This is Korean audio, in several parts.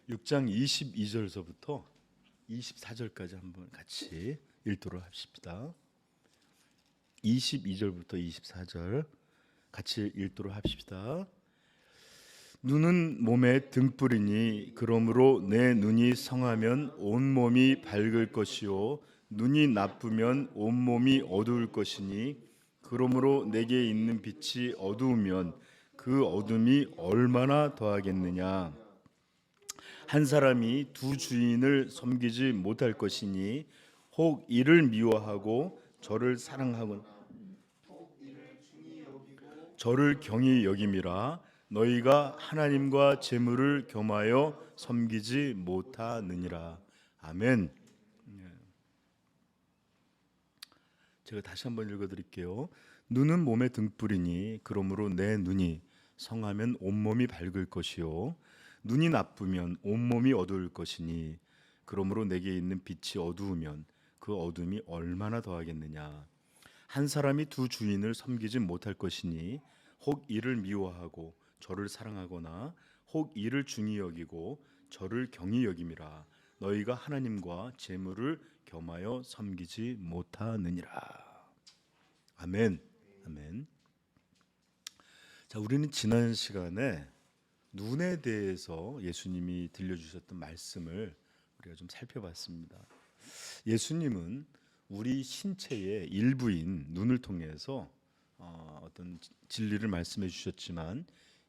6장 22절서부터 24절까지 한번 같이 읽도록 합시다. 22절부터 24절 같이 읽도록 합시다. 눈은 몸의 등불이니 그러므로 내 눈이 성하면 온몸이 밝을 것이요 눈이 나쁘면 온몸이 어두울 것이니 그러므로 내게 있는 빛이 어두우면 그 어둠이 얼마나 더하겠느냐. 한 사람이 두 주인을 섬기지 못할 것이니 혹 이를 미워하고 저를 사랑하거나 저를 경히 여김이라. 너희가 하나님과 재물을 겸하여 섬기지 못하느니라. 아멘. 제가 다시 한번 읽어드릴게요. 눈은 몸의 등불이니 그러므로 내 눈이 성하면 온몸이 밝을 것이요 눈이 나쁘면 온몸이 어두울 것이니 그러므로 내게 있는 빛이 어두우면 그 어둠이 얼마나 더하겠느냐. 한 사람이 두 주인을 섬기지 못할 것이니 혹 이를 미워하고 저를 사랑하거나 혹 이를 중히 여기고 저를 경히 여김이라. 너희가 하나님과 재물을 겸하여 섬기지 못하느니라. 아멘. 아멘. 자, 우리는 지난 시간에 눈에 대해서 예수님이 들려주셨던 말씀을 우리가 좀 살펴봤습니다. 예수님은 우리 신체의 일부인 눈을 통해서 어떤 진리를 말씀해 주셨지만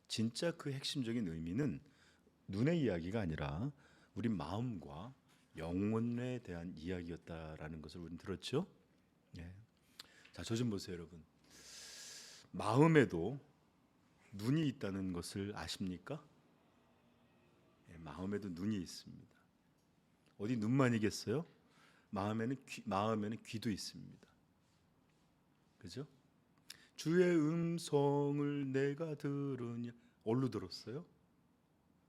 진짜 그 핵심적인 의미는 눈의 이야기가 아니라 우리 마음과 영혼에 대한 이야기였다라는 것을 우리는 들었죠. 예. 자, 저 좀 보세요, 여러분. 마음에도 눈이 있다는 것을 아십니까? 예, 마음에도 눈이 있습니다. 어디 눈만이겠어요? 마음에는 귀도 있습니다. 그죠? 주의 음성을 내가 들으냐. 어디로 들었어요?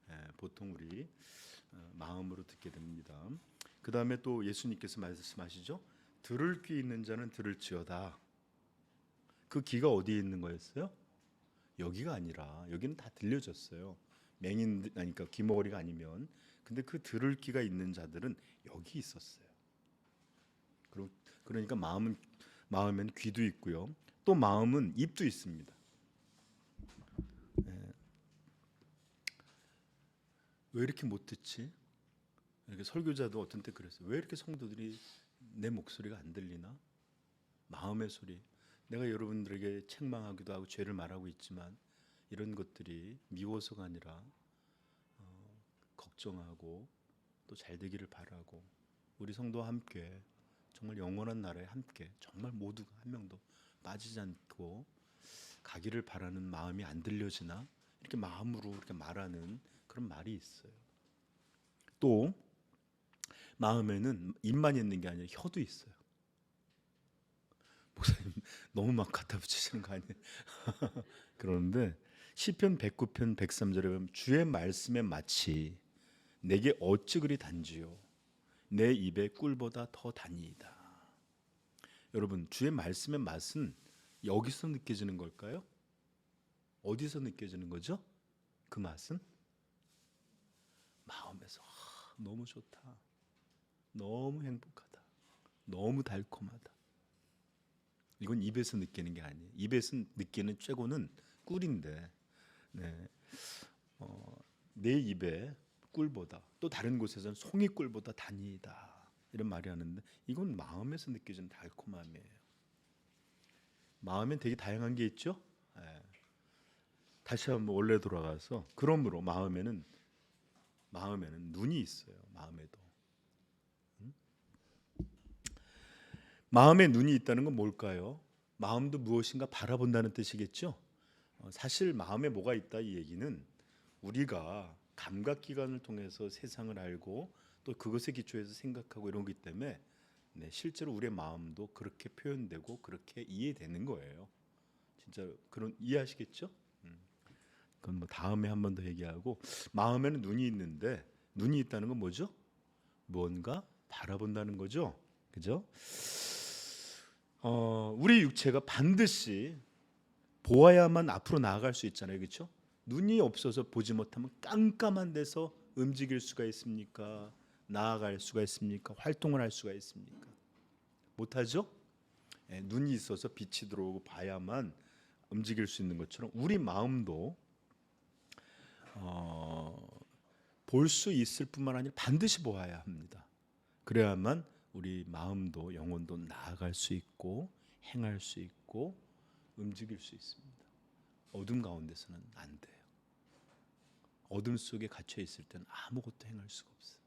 예, 보통 우리 마음으로 듣게 됩니다. 그 다음에 또 예수님께서 말씀하시죠. 들을 귀 있는 자는 들을지어다. 그 귀가 어디에 있는 거였어요? 여기가 아니라 여기는 다 들려졌어요. 맹인 아니까 귀머거리가 아니면. 근데 그 들을 귀가 있는 자들은 여기 있었어요. 그러니까 마음에는 귀도 있고요. 또 마음은 입도 있습니다. 왜 이렇게 못 듣지? 이렇게 설교자도 어떤 때 그랬어요. 왜 이렇게 성도들이 내 목소리가 안 들리나? 마음의 소리. 내가 여러분들에게 책망하기도 하고 죄를 말하고 있지만 이런 것들이 미워서가 아니라 걱정하고 또 잘 되기를 바라고 우리 성도와 함께 정말 영원한 나라에 함께 정말 모두가 한 명도 빠지지 않고 가기를 바라는 마음이 안 들려지나? 이렇게 마음으로 이렇게 말하는 그런 말이 있어요. 또 마음에는 입만 있는 게 아니라 혀도 있어요. 목사님 너무 막 갖다 붙이시는 거 아니에요? 그러는데 시편 109편 103절에 보면 주의 말씀에 마치 내게 어찌 그리 단지요 내 입에 꿀보다 더 단이이다. 여러분, 주의 말씀의 맛은 여기서 느껴지는 걸까요? 어디서 느껴지는 거죠? 그 맛은 마음에서. 너무 좋다, 너무 행복하다, 너무 달콤하다. 이건 입에서 느끼는 게 아니에요. 입에서 느끼는 최고는 꿀인데, 네, 내 입에 꿀보다, 또 다른 곳에서는 송이꿀보다 단이다 이런 말이 하는데 이건 마음에서 느껴지는 달콤함이에요. 마음엔 되게 다양한 게 있죠. 네. 다시 한번 원래 돌아가서 그러므로 마음에는 눈이 있어요. 마음에도. 마음에 눈이 있다는 건 뭘까요? 마음도 무엇인가 바라본다는 뜻이겠죠. 사실 마음에 뭐가 있다 이 얘기는 우리가 감각기관을 통해서 세상을 알고 또 그것에 기초해서 생각하고 이런 거기 때문에 실제로 우리의 마음도 그렇게 표현되고 그렇게 이해되는 거예요. 진짜 그런 이해하시겠죠? 그건 뭐 다음에 한 번 더 얘기하고, 마음에는 눈이 있는데 눈이 있다는 건 뭐죠? 무언가 바라본다는 거죠. 그죠? 우리 육체가 반드시 보아야만 앞으로 나아갈 수 있잖아요. 그렇죠? 눈이 없어서 보지 못하면 깜깜한 데서 움직일 수가 있습니까? 나아갈 수가 있습니까? 활동을 할 수가 있습니까? 못하죠? 눈이 있어서 빛이 들어오고 봐야만 움직일 수 있는 것처럼 우리 마음도 볼 수 있을 뿐만 아니라 반드시 보아야 합니다. 그래야만 우리 마음도 영혼도 나아갈 수 있고 행할 수 있고 움직일 수 있습니다. 어둠 가운데서는 안 돼요. 어둠 속에 갇혀 있을 때는 아무것도 행할 수가 없어요.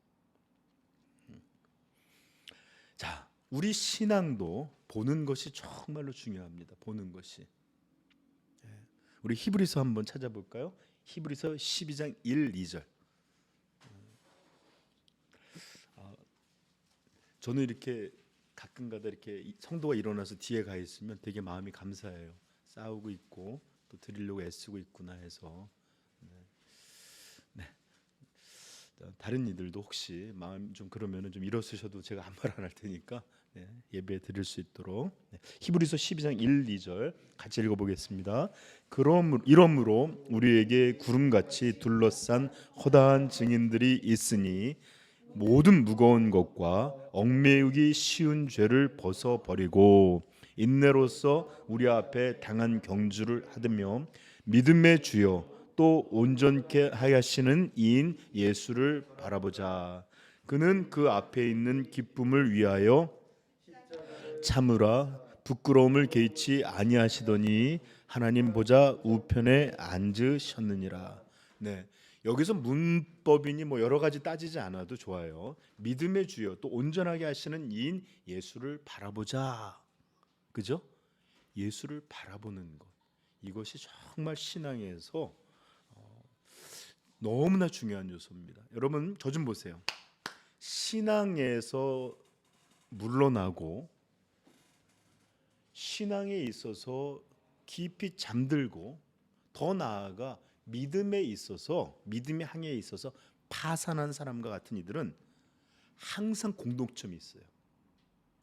자, 우리 신앙도 보는 것이 정말로 중요합니다. 보는 것이. 우리 히브리서 한번 찾아볼까요? 히브리서 12장 1, 2절. 저는 이렇게 가끔가다 이렇게 성도가 일어나서 뒤에 가 있으면 되게 마음이 감사해요. 싸우고 있고 또 드리려고 애쓰고 있구나 해서. 네. 다른 이들도 혹시 마음 좀 그러면은 좀 일어서셔도 제가 아무 말 안 할 테니까 예배 드릴 수 있도록. 히브리서 12장 1, 2절 같이 읽어보겠습니다. 이러므로 우리에게 구름같이 둘러싼 허다한 증인들이 있으니 모든 무거운 것과 얽매이기 쉬운 죄를 벗어버리고 인내로써 우리 앞에 당한 경주를 하드며 믿음의 주여 또 온전케 하시는 이인 예수를 바라보자. 그는 그 앞에 있는 기쁨을 위하여 참으라 부끄러움을 개의치 아니하시더니 하나님 보좌 우편에 앉으셨느니라. 네. 여기서 문법이니 뭐 여러 가지 따지지 않아도 좋아요. 믿음의 주여 또 온전하게 하시는 이인 예수를 바라보자. 그죠? 예수를 바라보는 것. 이것이 정말 신앙에서 너무나 중요한 요소입니다. 여러분 저 좀 보세요. 신앙에서 물러나고 신앙에 있어서 깊이 잠들고 더 나아가 믿음에 있어서 믿음의 항해에 있어서 파산한 사람과 같은 이들은 항상 공통점이 있어요.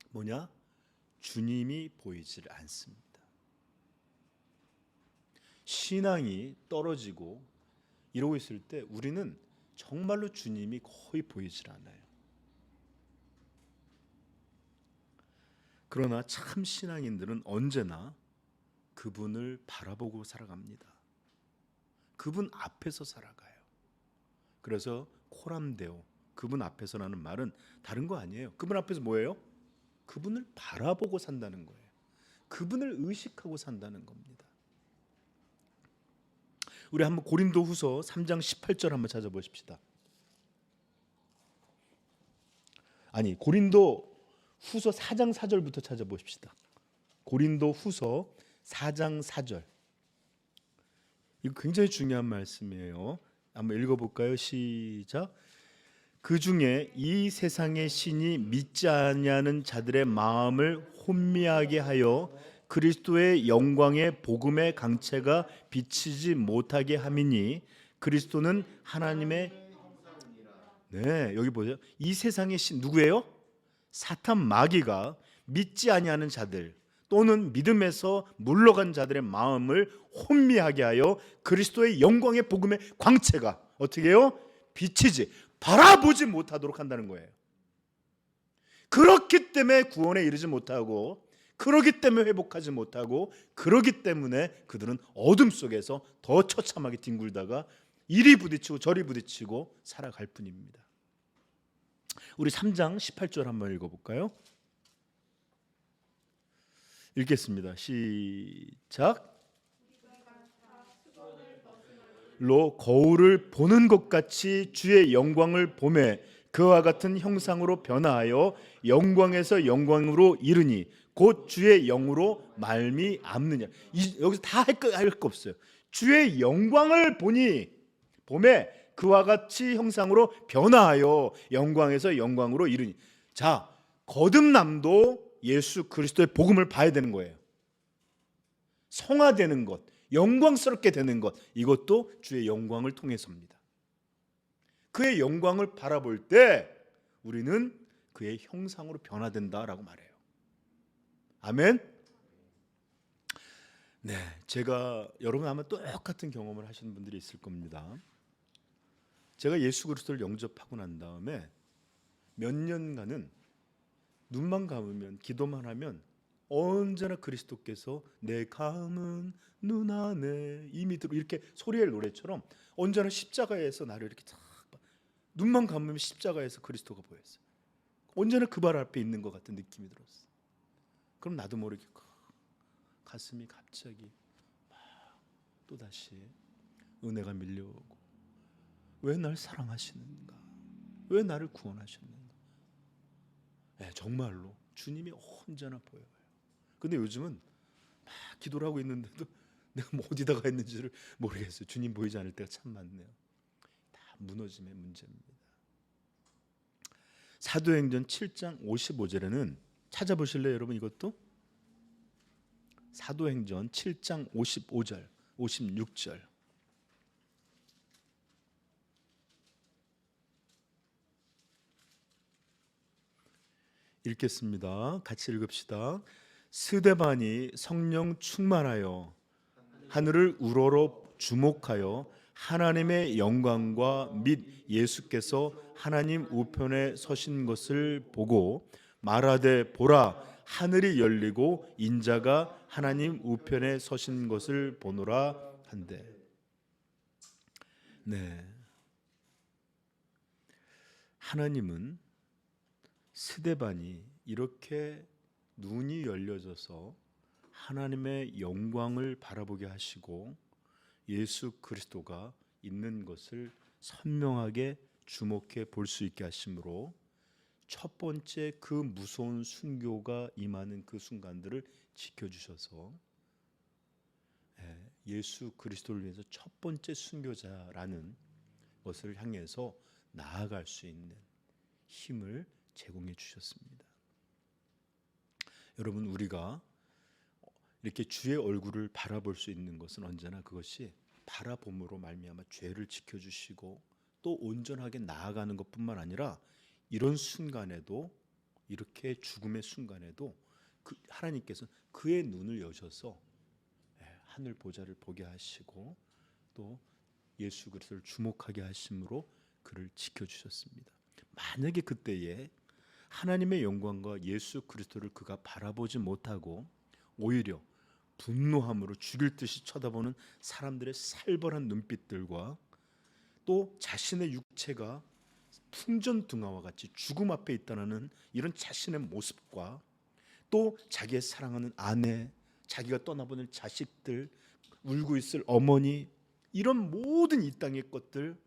뭐냐? 주님이 보이질 않습니다. 신앙이 떨어지고 이러고 있을 때 우리는 정말로 주님이 거의 보이질 않아요. 그러나 참 신앙인들은 언제나 그분을 바라보고 살아갑니다. 그분 앞에서 살아가요. 그래서 코람데오 그분 앞에서라는 말은 다른 거 아니에요. 그분 앞에서 뭐예요? 그분을 바라보고 산다는 거예요. 그분을 의식하고 산다는 겁니다. 우리 한번 고린도후서 3장 18절 한번 찾아보십시다. 아니 고린도후서 4장 4절부터 찾아보십시다. 고린도후서 4장 4절. 이거 굉장히 중요한 말씀이에요. 한번 읽어볼까요? 시작. 그 중에 이 세상의 신이 믿지 아니하는 자들의 마음을 혼미하게 하여 그리스도의 영광의 복음의 강체가 비치지 못하게 함이니 그리스도는 하나님의 여기 보세요. 이 세상의 신 누구예요? 사탄 마귀가 믿지 아니하는 자들 또는 믿음에서 물러간 자들의 마음을 혼미하게 하여 그리스도의 영광의 복음의 광채가 어떻게 해요? 비치지 바라보지 못하도록 한다는 거예요. 그렇기 때문에 구원에 이르지 못하고 그렇기 때문에 회복하지 못하고 그렇기 때문에 그들은 어둠 속에서 더 처참하게 뒹굴다가 이리 부딪히고 저리 부딪히고 살아갈 뿐입니다. 우리 3장 18절 한번 읽어볼까요? 읽겠습니다. 시작. 로 거울을 보는 것 같이 주의 영광을 보매 그와 같은 형상으로 변화하여 영광에서 영광으로 이르니 곧 주의 영으로 말미암느냐. 여기서 다 할 거 없어요. 주의 영광을 보매 그와 같이 형상으로 변화하여 영광에서 영광으로 이르니. 자, 거듭남도 예수 그리스도의 복음을 봐야 되는 거예요. 성화되는 것, 영광스럽게 되는 것, 이것도 주의 영광을 통해서입니다. 그의 영광을 바라볼 때 우리는 그의 형상으로 변화된다라고 말해요. 아멘. 제가 여러분 아마 똑같은 경험을 하시는 분들이 있을 겁니다. 제가 예수 그리스도를 영접하고 난 다음에 몇 년간은 눈만 감으면 기도만 하면 언제나 그리스도께서 내 감은 눈 안에 이미 들어 이렇게 소리의 노래처럼 언제나 십자가에서 나를 이렇게 탁 눈만 감으면 십자가에서 그리스도가 보였어요. 언제나 그 발 앞에 있는 것 같은 느낌이 들었어요. 그럼 나도 모르게 가슴이 갑자기 막 또다시 은혜가 밀려오고, 왜 날 사랑하시는가, 왜 나를 구원하셨는가. 네, 정말로 주님이 언제나 보여요. 근데 요즘은 막 기도를 하고 있는데도 내가 뭐 어디다가 했는지를 모르겠어요. 주님 보이지 않을 때가 참 많네요. 다 무너짐의 문제입니다. 사도행전 7장 55절에는 찾아보실래요 여러분? 이것도 사도행전 7장 55절 56절 읽겠습니다. 같이 읽읍시다. 스데반이 성령 충만하여 하늘을 우러러 주목하여 하나님의 영광과 및 예수께서 하나님 우편에 서신 것을 보고 말하되 보라, 하늘이 열리고 인자가 하나님 우편에 서신 것을 보노라 한대. 네, 하나님은 스데반이 이렇게 눈이 열려져서 하나님의 영광을 바라보게 하시고 예수 그리스도가 있는 것을 선명하게 주목해 볼 수 있게 하심으로 첫 번째 그 무서운 순교가 임하는 그 순간들을 지켜주셔서 예수 그리스도를 위해서 첫 번째 순교자라는 것을 향해서 나아갈 수 있는 힘을 제공해 주셨습니다. 여러분, 우리가 이렇게 주의 얼굴을 바라볼 수 있는 것은 언제나 그것이 바라봄으로 말미암아 죄를 지켜주시고 또 온전하게 나아가는 것뿐만 아니라 이런 순간에도, 이렇게 죽음의 순간에도 하나님께서 그의 눈을 여셔서 하늘 보좌를 보게 하시고 또 예수 그리스도를 주목하게 하심으로 그를 지켜주셨습니다. 만약에 그때에 하나님의 영광과 예수 그리스도를 그가 바라보지 못하고 오히려 분노함으로 죽일 듯이 쳐다보는 사람들의 살벌한 눈빛들과 또 자신의 육체가 풍전등화와 같이 죽음 앞에 있다는 이런 자신의 모습과 또 자기의 사랑하는 아내, 자기가 떠나보낼 자식들, 울고 있을 어머니, 이런 모든 이 땅의 것들을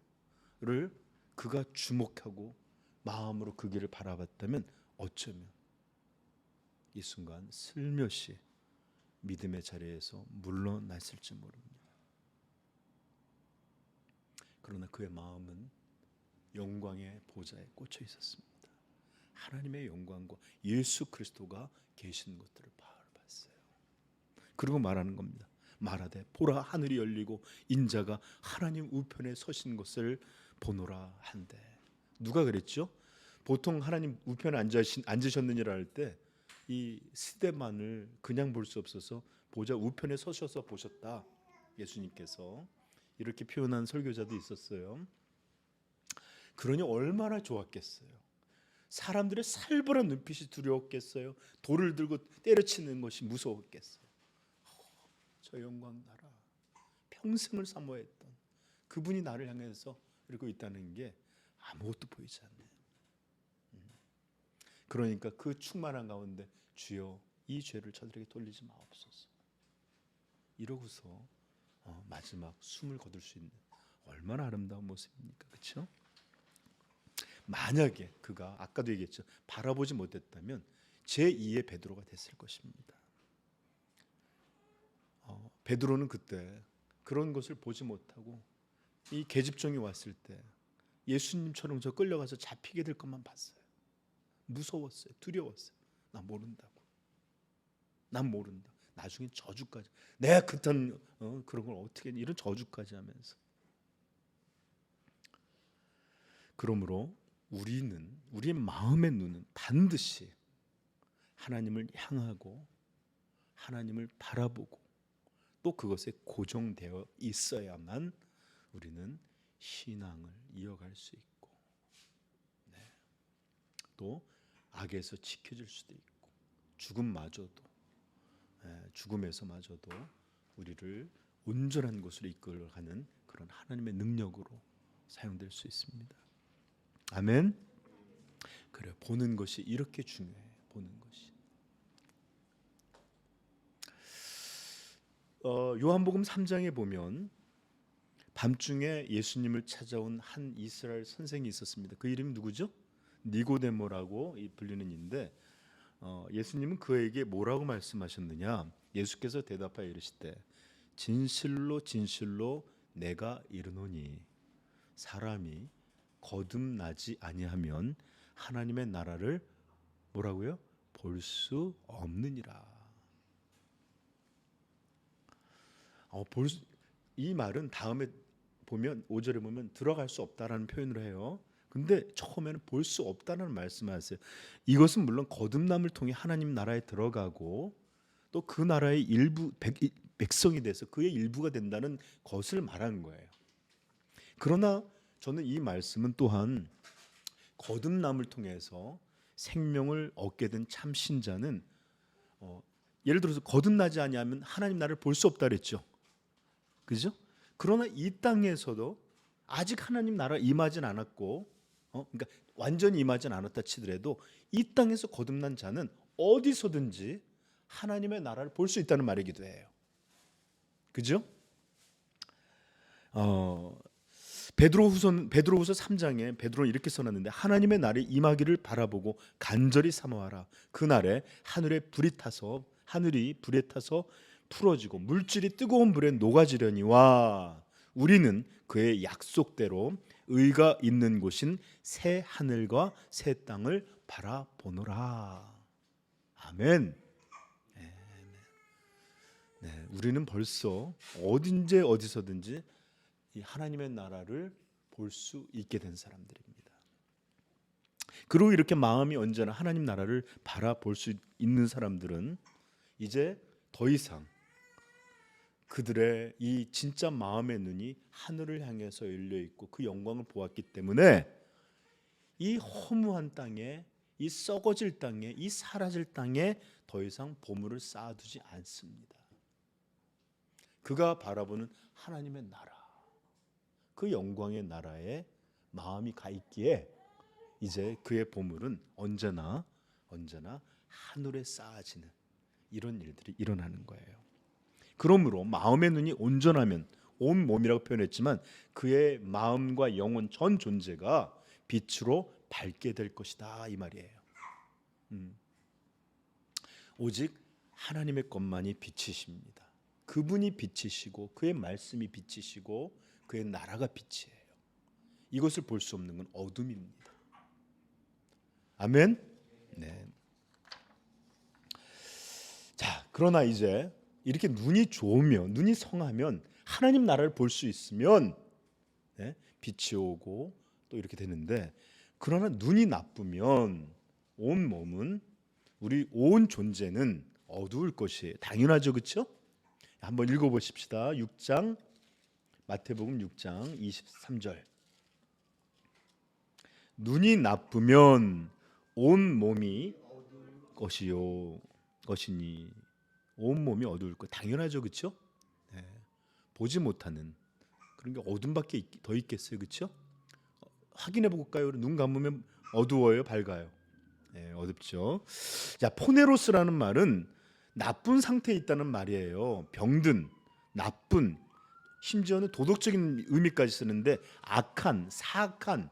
그가 주목하고 마음으로 그 길을 바라봤다면 어쩌면 이 순간 슬며시 믿음의 자리에서 물러났을지 모릅니다. 그러나 그의 마음은 영광의 보좌에 꽂혀 있었습니다. 하나님의 영광과 예수 그리스도가 계신 것들을 바라봤어요. 그리고 말하는 겁니다. 말하되 보라, 하늘이 열리고 인자가 하나님 우편에 서신 것을 보노라 한대. 누가 그랬죠? 보통 하나님 우편에 앉으셨느니라 할 때 이 스데반을 그냥 볼 수 없어서 보좌 우편에 서셔서 보셨다. 예수님께서 이렇게 표현한 설교자도 있었어요. 그러니 얼마나 좋았겠어요. 사람들의 살벌한 눈빛이 두려웠겠어요. 돌을 들고 때려치는 것이 무서웠겠어요. 저 영광 나라, 평생을 사모했던 그분이 나를 향해서 이러고 있다는 게 아무것도 보이지 않네요. 그러니까 그 충만한 가운데 주여 이 죄를 저들에게 돌리지 마옵소서 이러고서 마지막 숨을 거둘 수 있는 얼마나 아름다운 모습입니까? 그렇죠? 만약에 그가 아까도 얘기했죠. 바라보지 못했다면 제2의 베드로가 됐을 것입니다. 베드로는 그때 그런 것을 보지 못하고 이 계집종이 왔을 때 예수님처럼 저 끌려가서 잡히게 될 것만 봤어요. 무서웠어요. 두려웠어요. 나 모른다고. 난 모른다. 나중에 저주까지. 내가 그딴 그런 걸 어떻게 이런 저주까지 하면서. 그러므로 우리의 마음의 눈은 반드시 하나님을 향하고 하나님을 바라보고 또 그것에 고정되어 있어야만 우리는 신앙을 이어갈 수 있고, 또 악에서 지켜질 수도 있고, 죽음에서마저도 우리를 온전한 곳으로 이끌어가는 그런 하나님의 능력으로 사용될 수 있습니다. 아멘. 그래, 보는 것이 이렇게 중요해. 보는 것이. 요한복음 3장에 보면 밤중에 예수님을 찾아온 한 이스라엘 선생이 있었습니다. 그 이름이 누구죠? 니고데모라고 불리는 이인데, 예수님은 그에게 뭐라고 말씀하셨느냐? 예수께서 대답하여 이르시되 진실로 진실로 내가 이르노니 사람이 거듭나지 아니하면 하나님의 나라를 뭐라고요? 볼 수 없느니라. 이 말은 다음에 보면 5절에 보면 들어갈 수 없다라는 표현을 해요. 근데 처음에는 볼 수 없다는 말씀하세요. 이것은 물론 거듭남을 통해 하나님 나라에 들어가고 또 그 나라의 일부 백성이 돼서 그의 일부가 된다는 것을 말하는 거예요. 그러나 저는 이 말씀은 또한 거듭남을 통해서 생명을 얻게 된 참 신자는 예를 들어서 거듭나지 아니하면 하나님 나라를 볼 수 없다 그랬죠. 그죠? 그러나 이 땅에서도 아직 하나님 나라 임하진 않았고, 그러니까 완전히 임하진 않았다 치더라도 이 땅에서 거듭난 자는 어디서든지 하나님의 나라를 볼 수 있다는 말이기도 해요. 그죠? 베드로후서 3장에 베드로는 이렇게 써놨는데 하나님의 날이 임하기를 바라보고 간절히 사모하라. 그날에 하늘이 불에 타서 풀어지고 물질이 뜨거운 불에 녹아지려니와 우리는 그의 약속대로 의가 있는 곳인 새 하늘과 새 땅을 바라보노라. 아멘. 네, 우리는 벌써 어디서든지 이 하나님의 나라를 볼 수 있게 된 사람들입니다. 그리고 이렇게 마음이 언제나 하나님 나라를 바라볼 수 있는 사람들은 이제 더 이상 그들의 이 진짜 마음의 눈이 하늘을 향해서 열려 있고 그 영광을 보았기 때문에 이 허무한 땅에, 이 썩어질 땅에, 이 사라질 땅에 더 이상 보물을 쌓아두지 않습니다. 그가 바라보는 하나님의 나라, 그 영광의 나라에 마음이 가 있기에 이제 그의 보물은 언제나 하늘에 쌓아지는 이런 일들이 일어나는 거예요. 그러므로 마음의 눈이 온전하면, 온 몸이라고 표현했지만 그의 마음과 영혼 전 존재가 빛으로 밝게 될 것이다 이 말이에요. 오직 하나님의 것만이 빛이십니다. 그분이 빛이시고 그의 말씀이 빛이시고 그의 나라가 빛이에요. 이것을 볼 수 없는 건 어둠입니다. 아멘. 네. 자, 그러나 이제 이렇게 눈이 좋으면, 눈이 성하면, 하나님 나라를 볼 수 있으면 빛이 오고 또 이렇게 되는데, 그러나 눈이 나쁘면 온 몸은, 우리 온 존재는 어두울 것이에요. 당연하죠, 그렇죠? 한번 읽어보십시다. 6장, 마태복음 6장 23절. 눈이 나쁘면 온 몸이 것이니 온 몸이 어두울 것. 당연하죠, 그렇죠? 네. 보지 못하는 그런 게 어둠밖에 더 있겠어요, 그렇죠? 확인해 볼까요? 눈 감으면 어두워요, 밝아요? 네, 어둡죠. 자, 포네로스라는 말은 나쁜 상태에 있다는 말이에요. 병든, 나쁜, 심지어는 도덕적인 의미까지 쓰는데 악한, 사악한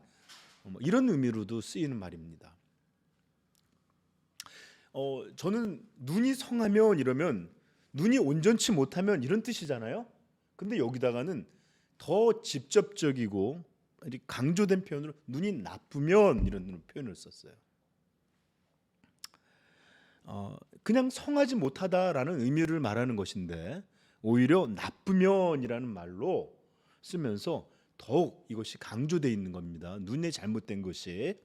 이런 의미로도 쓰이는 말입니다. 저는 눈이 성하면 이러면 눈이 온전치 못하면 이런 뜻이잖아요. 근데 여기다가는 더 직접적이고 강조된 표현으로 눈이 나쁘면 이런 표현을 썼어요. 그냥 성하지 못하다라는 의미를 말하는 것인데 오히려 나쁘면이라는 말로 쓰면서 더욱 이것이 강조되어 있는 겁니다. 눈에 잘못된 것이.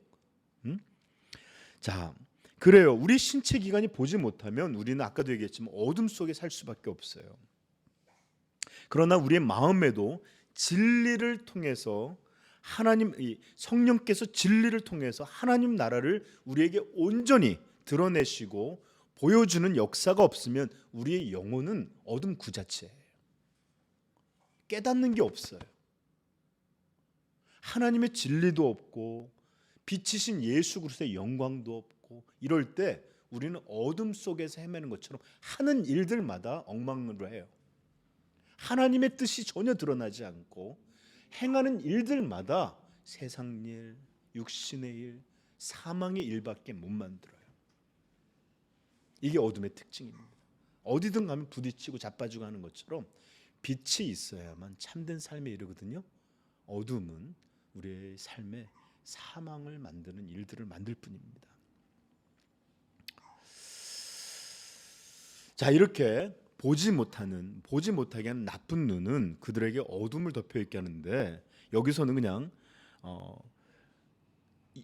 자, 그래요. 우리 신체 기관이 보지 못하면 우리는 아까도 얘기했지만 어둠 속에 살 수밖에 없어요. 그러나 우리의 마음에도 진리를 통해서 하나님, 이 성령께서 진리를 통해서 하나님 나라를 우리에게 온전히 드러내시고 보여주는 역사가 없으면 우리의 영혼은 어둠 그 자체예요. 깨닫는 게 없어요. 하나님의 진리도 없고 빛이신 예수 그리스도의 영광도 없고, 이럴 때 우리는 어둠 속에서 헤매는 것처럼 하는 일들마다 엉망으로 해요. 하나님의 뜻이 전혀 드러나지 않고 행하는 일들마다 세상 일, 육신의 일, 사망의 일밖에 못 만들어요. 이게 어둠의 특징입니다. 어디든 가면 부딪히고 자빠지고 하는 것처럼 빛이 있어야만 참된 삶에 이르거든요. 어둠은 우리의 삶에 사망을 만드는 일들을 만들 뿐입니다. 자, 이렇게 보지 못하게 하는 나쁜 눈은 그들에게 어둠을 덮여 있게 하는데, 여기서는 그냥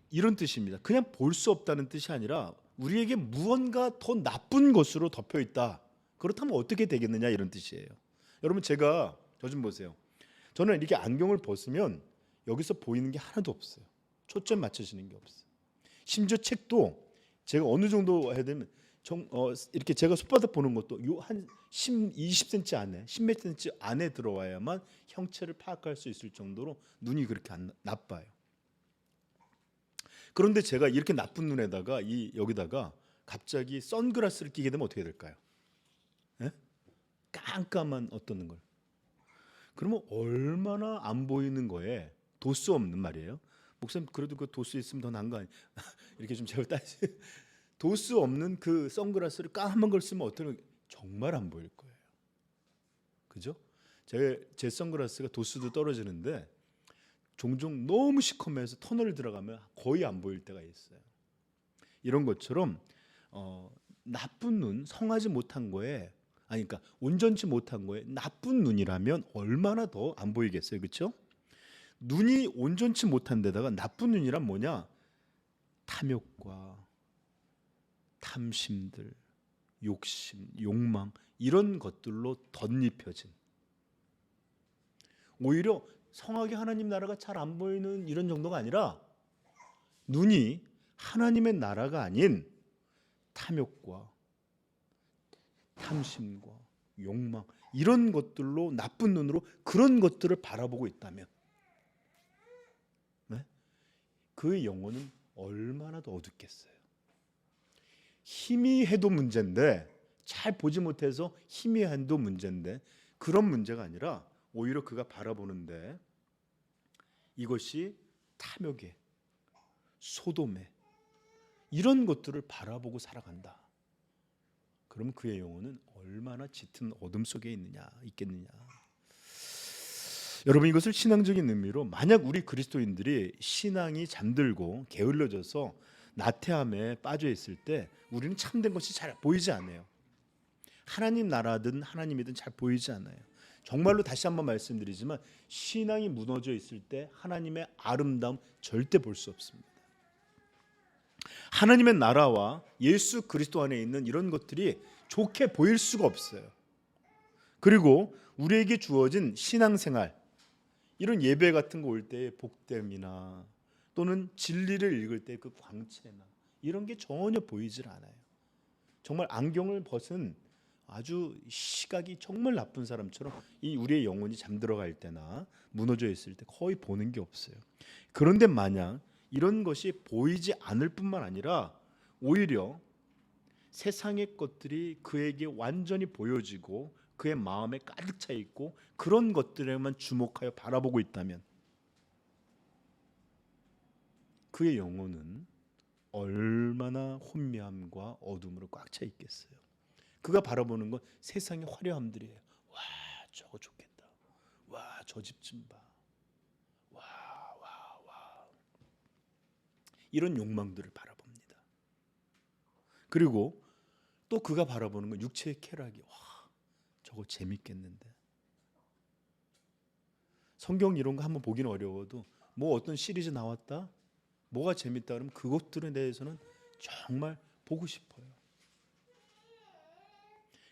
이런 뜻입니다. 그냥 볼 수 없다는 뜻이 아니라 우리에게 무언가 더 나쁜 것으로 덮여 있다. 그렇다면 어떻게 되겠느냐, 이런 뜻이에요. 여러분, 제가 저 좀 보세요. 저는 이렇게 안경을 벗으면 여기서 보이는 게 하나도 없어요. 초점 맞춰지는 게 없어요. 심지어 책도 제가 어느 정도 해야 되면 이렇게 제가 손바닥 보는 것도 한 20cm 안에, 10몇 cm 안에 들어와야만 형체를 파악할 수 있을 정도로 눈이 그렇게 나빠요. 그런데 제가 이렇게 나쁜 눈에다가 여기다가 갑자기 선글라스를 끼게 되면 어떻게 될까요? 예? 깜깜한 어떤 걸. 그러면 얼마나 안 보이는 거에 도수 없는 말이에요. 목사님, 그래도 그 도수 있으면 더 나은 거 아니에요? 이렇게 좀 제가 도수 없는 그 선글라스를 까만 걸 쓰면 어떻게, 정말 안 보일 거예요. 그죠? 제 선글라스가 도수도 떨어지는데 종종 너무 시커매서 터널 들어가면 거의 안 보일 때가 있어요. 이런 것처럼 나쁜 눈, 성하지 못한 거에, 그러니까 온전치 못한 거에 나쁜 눈이라면 얼마나 더 안 보이겠어요, 그렇죠? 눈이 온전치 못한 데다가 나쁜 눈이란 뭐냐? 탐욕과 탐심들, 욕심, 욕망, 이런 것들로 덧입혀진, 오히려 성하게 하나님 나라가 잘 안 보이는 이런 정도가 아니라 눈이 하나님의 나라가 아닌 탐욕과 탐심과 욕망, 이런 것들로, 나쁜 눈으로 그런 것들을 바라보고 있다면, 네? 그의 영혼은 얼마나 더 어둡겠어요. 희미해도 문제인데, 잘 보지 못해서 희미해도 문제인데, 그런 문제가 아니라 오히려 그가 바라보는데 이것이 탐욕에, 소돔에, 이런 것들을 바라보고 살아간다. 그럼 그의 영혼은 얼마나 짙은 어둠 속에 있겠느냐. 여러분, 이것을 신앙적인 의미로, 만약 우리 그리스도인들이 신앙이 잠들고 게을러져서 나태함에 빠져 있을 때 우리는 참된 것이 잘 보이지 않아요. 하나님 나라든 하나님이든 잘 보이지 않아요. 정말로 다시 한번 말씀드리지만, 신앙이 무너져 있을 때 하나님의 아름다움 절대 볼 수 없습니다. 하나님의 나라와 예수 그리스도 안에 있는 이런 것들이 좋게 보일 수가 없어요. 그리고 우리에게 주어진 신앙생활, 이런 예배 같은 거 올 때의 복됨이나 또는 진리를 읽을 때 그 광채나 이런 게 전혀 보이질 않아요. 정말 안경을 벗은 아주 시각이 정말 나쁜 사람처럼 이 우리의 영혼이 잠들어갈 때나 무너져 있을 때 거의 보는 게 없어요. 그런데 만약 이런 것이 보이지 않을 뿐만 아니라 오히려 세상의 것들이 그에게 완전히 보여지고 그의 마음에 가득 차 있고 그런 것들에만 주목하여 바라보고 있다면, 그의 영혼은 얼마나 혼미함과 어둠으로 꽉 차 있겠어요. 그가 바라보는 건 세상의 화려함들이에요. 와, 저거 좋겠다. 와, 저 집 좀 봐. 와. 이런 욕망들을 바라봅니다. 그리고 또 그가 바라보는 건 육체의 쾌락이, 와, 저거 재밌겠는데. 성경 이런 거 한번 보기는 어려워도 뭐 어떤 시리즈 나왔다, 뭐가 재밌다 그러면 그것들에 대해서는 정말 보고 싶어요.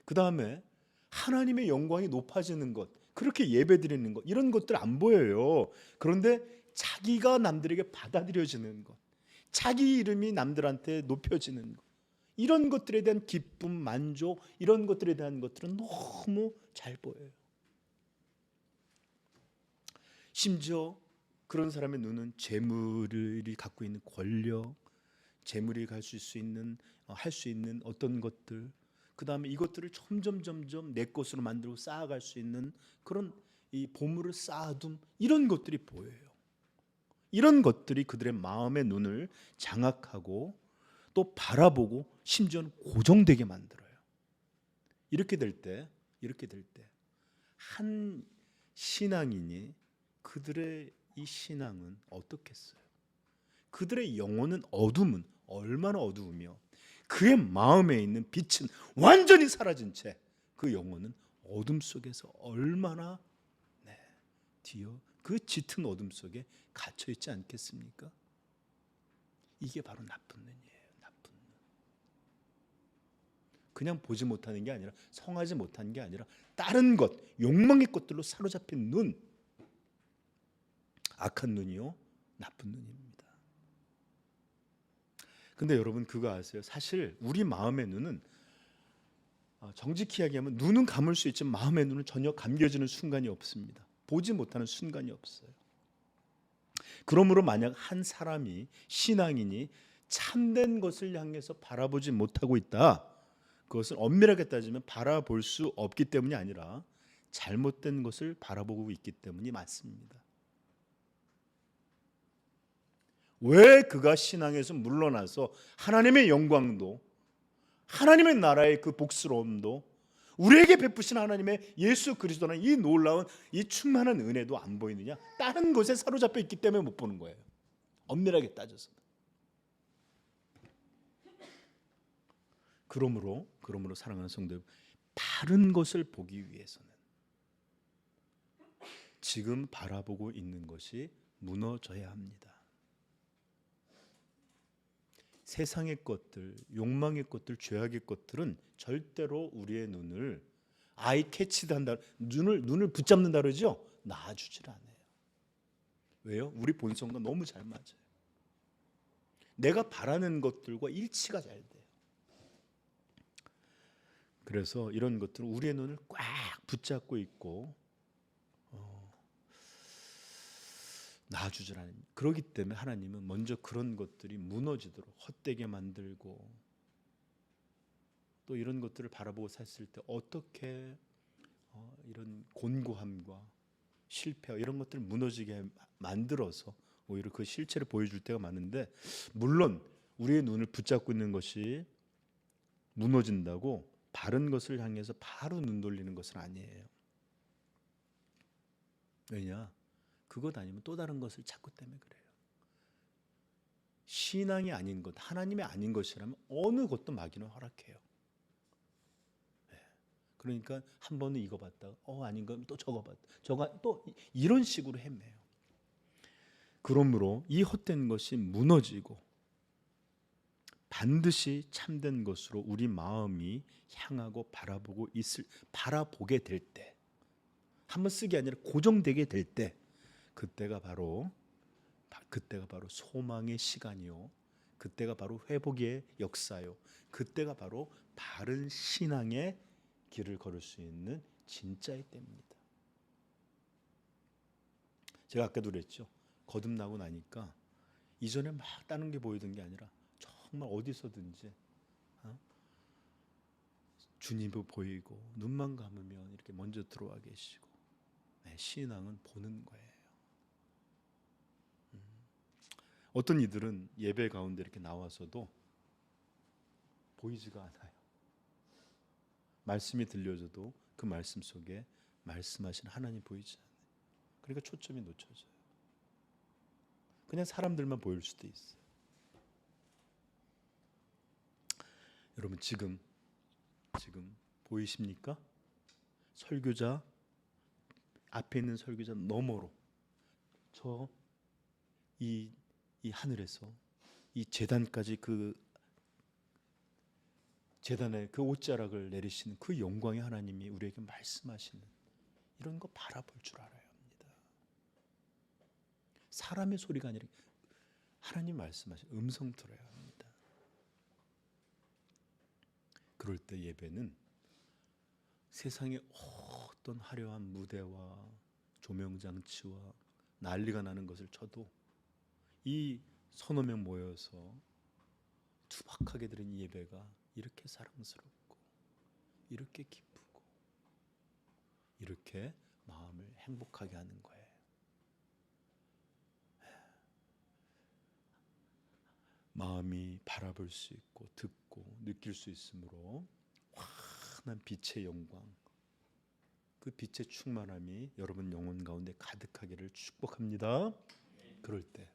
그 다음에 하나님의 영광이 높아지는 것, 그렇게 예배드리는 것, 이런 것들 안 보여요. 그런데 자기가 남들에게 받아들여지는 것, 자기 이름이 남들한테 높여지는 것, 이런 것들에 대한 기쁨, 만족, 이런 것들에 대한 것들은 너무 잘 보여요. 심지어 그런 사람의 눈은 재물이 갖고 있는 권력, 재물이 가질 수 있는, 할 수 있는 어떤 것들, 그 다음에 이것들을 점점 내 것으로 만들고 쌓아갈 수 있는 그런 이 보물을 쌓아둠, 이런 것들이 보여요. 이런 것들이 그들의 마음의 눈을 장악하고 또 바라보고 심지어는 고정되게 만들어요. 이렇게 될 때 한 신앙인이 그들의 이 신앙은 어떻겠어요? 그들의 영혼은 어둠은 얼마나 어두우며 그의 마음에 있는 빛은 완전히 사라진 채 그 영혼은 어둠 속에서 얼마나 뒤어 그 짙은 어둠 속에 갇혀 있지 않겠습니까? 이게 바로 나쁜 눈이에요. 나쁜 눈. 그냥 보지 못하는 게 아니라, 성하지 못하는 게 아니라 다른 것, 욕망의 것들로 사로잡힌 눈, 악한 눈이요, 나쁜 눈입니다. 근데 여러분 그거 아세요? 사실 우리 마음의 눈은, 정직히 이야기하면 눈은 감을 수 있지만 마음의 눈은 전혀 감겨지는 순간이 없습니다. 보지 못하는 순간이 없어요. 그러므로 만약 한 사람이, 신앙인이 참된 것을 향해서 바라보지 못하고 있다, 그것은 엄밀하게 따지면 바라볼 수 없기 때문이 아니라 잘못된 것을 바라보고 있기 때문이 맞습니다. 왜 그가 신앙에서 물러나서 하나님의 영광도, 하나님의 나라의 그 복스러움도, 우리에게 베푸신 하나님의 예수 그리스도는 이 놀라운 이 충만한 은혜도 안 보이느냐? 다른 것에 사로잡혀 있기 때문에 못 보는 거예요. 엄밀하게 따져서. 그러므로 사랑하는 성도, 바른 것을 보기 위해서는 지금 바라보고 있는 것이 무너져야 합니다. 세상의 것들, 욕망의 것들, 죄악의 것들은 절대로 우리의 눈을 아이 캐치드 한다, 눈을 붙잡는다 그러죠? 놔주질 않아요. 왜요? 우리 본성과 너무 잘 맞아요. 내가 바라는 것들과 일치가 잘 돼요. 그래서 이런 것들은 우리의 눈을 꽉 붙잡고 있고 놔주질 않아요. 그렇기 때문에 하나님은 먼저 그런 것들이 무너지도록 헛되게 만들고, 또 이런 것들을 바라보고 샀을 때 어떻게 이런 곤고함과 실패와 이런 것들을 무너지게 만들어서 오히려 그 실체를 보여줄 때가 많은데, 물론 우리의 눈을 붙잡고 있는 것이 무너진다고 바른 것을 향해서 바로 눈 돌리는 것은 아니에요. 왜냐? 그것 아니면 또 다른 것을 찾기 때문에 그래요. 신앙이 아닌 것, 하나님이 아닌 것이라면 어느 것도 마귀는 허락해요. 그러니까 한 번은 이거 봤다가 아닌 건 또 저거 봤다, 저거 또 이런 식으로 헤매요. 그러므로 이 헛된 것이 무너지고 반드시 참된 것으로 우리 마음이 향하고 바라보게 될 때, 한번 쓰기 아니라 고정되게 될 때, 그때가 바로 소망의 시간이요, 그때가 바로 회복의 역사요, 그때가 바로 바른 신앙의 길을 걸을 수 있는 진짜의 때입니다. 제가 아까도 그랬죠. 거듭나고 나니까 이전에 막 다른 게 보이던 게 아니라 정말 어디서든지 주님이 보이고 눈만 감으면 이렇게 먼저 들어와 계시고, 신앙은 보는 거예요. 어떤 이들은 예배 가운데 이렇게 나와서도 보이지가 않아요. 말씀이 들려줘도 그 말씀 속에 말씀하신 하나님 보이지 않아요. 그러니까 초점이 놓쳐져요. 그냥 사람들만 보일 수도 있어요. 여러분 지금 보이십니까? 설교자 앞에 있는 설교자 너머로 이 하늘에서 이 제단까지 그 제단에 그 옷자락을 내리시는 그 영광의 하나님이 우리에게 말씀하시는 이런 거 바라볼 줄 알아야 합니다. 사람의 소리가 아니라 하나님 말씀하신 음성 들어야 합니다. 그럴 때 예배는 세상의 어떤 화려한 무대와 조명장치와 난리가 나는 것을 쳐도 이 서너 명 모여서 투박하게 드린 이 예배가 이렇게 사랑스럽고 이렇게 기쁘고 이렇게 마음을 행복하게 하는 거예요. 마음이 바라볼 수 있고 듣고 느낄 수 있으므로 환한 빛의 영광, 그 빛의 충만함이 여러분 영혼 가운데 가득하기를 축복합니다. 그럴 때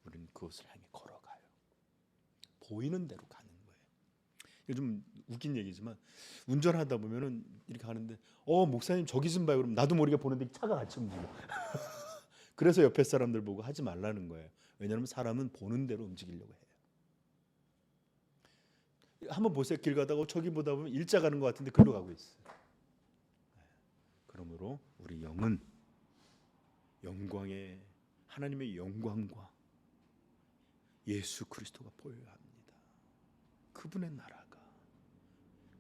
우리는 그것을 향해 걸어가요. 보이는 대로 가는 거예요. 이거 좀 웃긴 얘기지만 운전하다 보면은 이렇게 하는데 목사님 저기 좀 봐요. 그럼 나도 모르게 보는데 차가 같이 움직여. 그래서 옆에 사람들 보고 하지 말라는 거예요. 왜냐하면 사람은 보는 대로 움직이려고 해요. 한번 보세요. 길 가다가 저기 보다 보면 일자 가는 것 같은데 글로 가고 있어요. 그러므로 우리 영은 영광의 하나님의 영광과 예수 그리스도가 보여야 합니다. 그분의 나라가,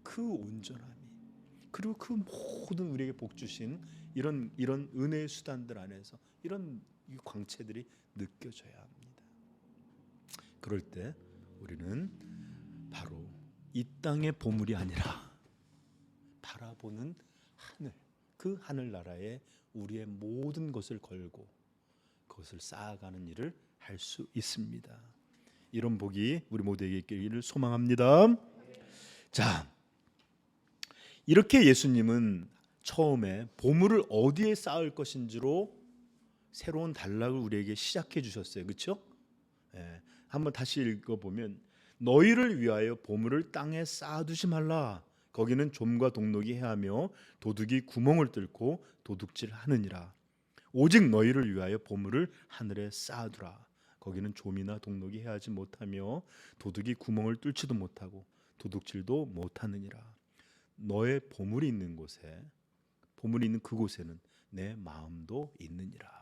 그 온전함이, 그리고 그 모든 우리에게 복 주신 이런 은혜의 수단들 안에서 이런 이 광채들이 느껴져야 합니다. 그럴 때 우리는 바로 이 땅의 보물이 아니라 바라보는 하늘, 그 하늘나라에 우리의 모든 것을 걸고 그것을 쌓아가는 일을 할 수 있습니다. 이런 복이 우리 모두에게 있기를 소망합니다. 자, 이렇게 예수님은 처음에 보물을 어디에 쌓을 것인지로 새로운 단락을 우리에게 시작해 주셨어요. 그렇죠? 한번 다시 읽어보면 너희를 위하여 보물을 땅에 쌓아두지 말라. 거기는 좀과 동록이 해하며 도둑이 구멍을 뚫고 도둑질하느니라. 오직 너희를 위하여 보물을 하늘에 쌓아두라. 거기는 좀이나 동록이 해하지 못하며 도둑이 구멍을 뚫지도 못하고 도둑질도 못하느니라. 너의 보물이 있는 곳에, 보물이 있는 그곳에는 내 마음도 있느니라.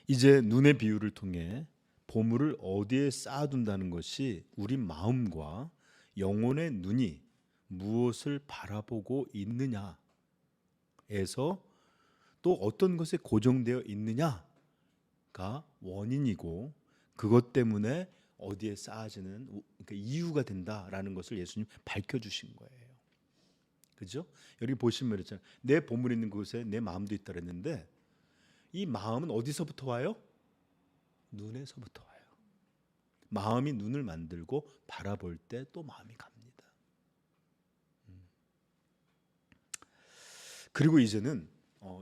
이제 눈의 비유를 통해 보물을 어디에 쌓아둔다는 것이 우리 마음과 영혼의 눈이 무엇을 바라보고 있느냐에서 또 어떤 것에 고정되어 있느냐가 원인이고, 그것 때문에 어디에 쌓아지는 그러니까 이유가 된다라는 것을 예수님 밝혀주신 거예요. 그죠? 여기 보시면 그랬잖아요. 내 보물이 있는 곳에 내 마음도 있다 그랬는데 이 마음은 어디서부터 와요? 눈에서부터 와요. 마음이 눈을 만들고 바라볼 때 또 마음이 갑니다. 그리고 이제는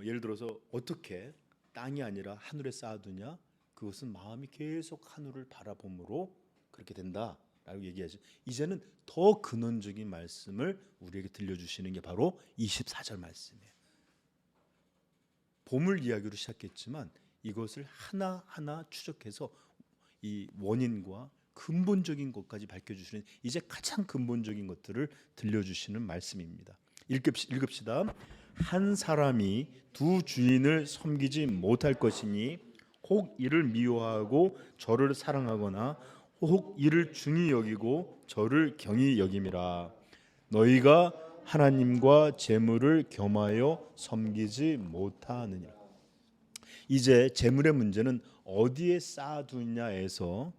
예를 들어서 어떻게 땅이 아니라 하늘에 쌓아두냐? 그것은 마음이 계속 하늘을 바라봄으로 그렇게 된다라고 얘기하죠. 이제는 더 근원적인 말씀을 우리에게 들려주시는 게 바로 24절 말씀이에요. 보물 이야기로 시작했지만 이것을 하나하나 추적해서 이 원인과 근본적인 것까지 밝혀주시는 이제 가장 근본적인 것들을 들려주시는 말씀입니다. 읽읍시다. 한 사람이 두 주인을 섬기지 못할 것이니 혹 이를 미워하고 저를 사랑하거나 혹 이를 중히 여기고 저를 경히 여김이라. 너희가 하나님과 재물을 겸하여 섬기지 못하느니라. 이제 재물의 문제는 어디에 쌓아두냐에서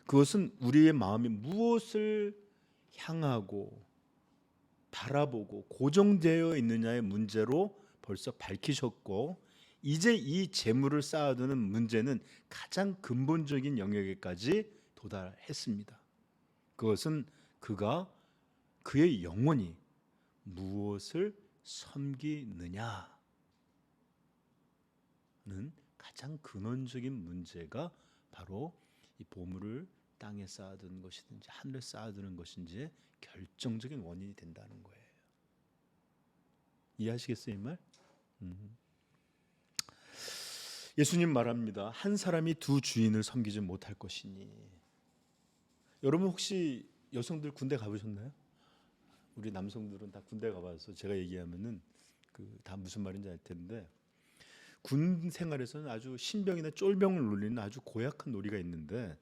그것은 우리의 마음이 무엇을 향하고 바라보고 고정되어 있느냐의 문제로 벌써 밝히셨고, 이제 이 재물을 쌓아두는 문제는 가장 근본적인 영역에까지 도달했습니다. 그것은 그의 영혼이 무엇을 섬기느냐는 가장 근원적인 문제가 바로 이 보물을 땅에 쌓아두는 것이든지 하늘에 쌓아두는 것인지 결정적인 원인이 된다는 거예요. 이해하시겠어요, 이 말? 예수님 말합니다. 한 사람이 두 주인을 섬기지 못할 것이니. 여러분 혹시 여성들 군대 가보셨나요? 우리 남성들은 다 군대 가봐서 제가 얘기하면은 그 다 무슨 말인지 알 텐데, 군 생활에서는 아주 신병이나 쫄병을 놀리는 아주 고약한 놀이가 있는데,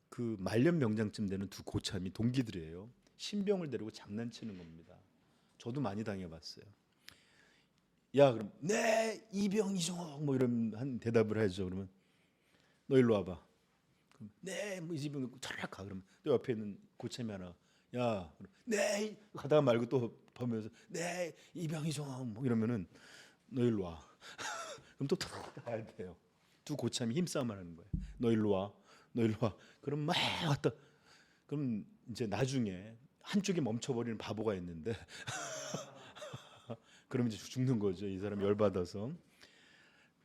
그 말년 명장쯤 되는 두 고참이 동기들이에요. 신병을 데리고 장난치는 겁니다. 저도 많이 당해봤어요. 야, 그럼 네 이병 이종옥 뭐 이런 한 대답을 하죠. 그러면 너 일로 와봐. 그럼 네뭐 이 집은 차라리 가. 그러면 또 옆에 있는 고참이 하나, 야, 네 가다가 말고 또 보면서 네 이병 이종옥 뭐 이러면은 너 일로 와. 그럼 또 가야 돼요. 두 고참이 힘싸움을 하는 거예요. 너 일로 와, 너 일로 와. 그럼 막 왔다. 그럼 이제 나중에 한쪽이 멈춰버리는 바보가 있는데, 그럼 이제 죽는 거죠. 이 사람 열받아서.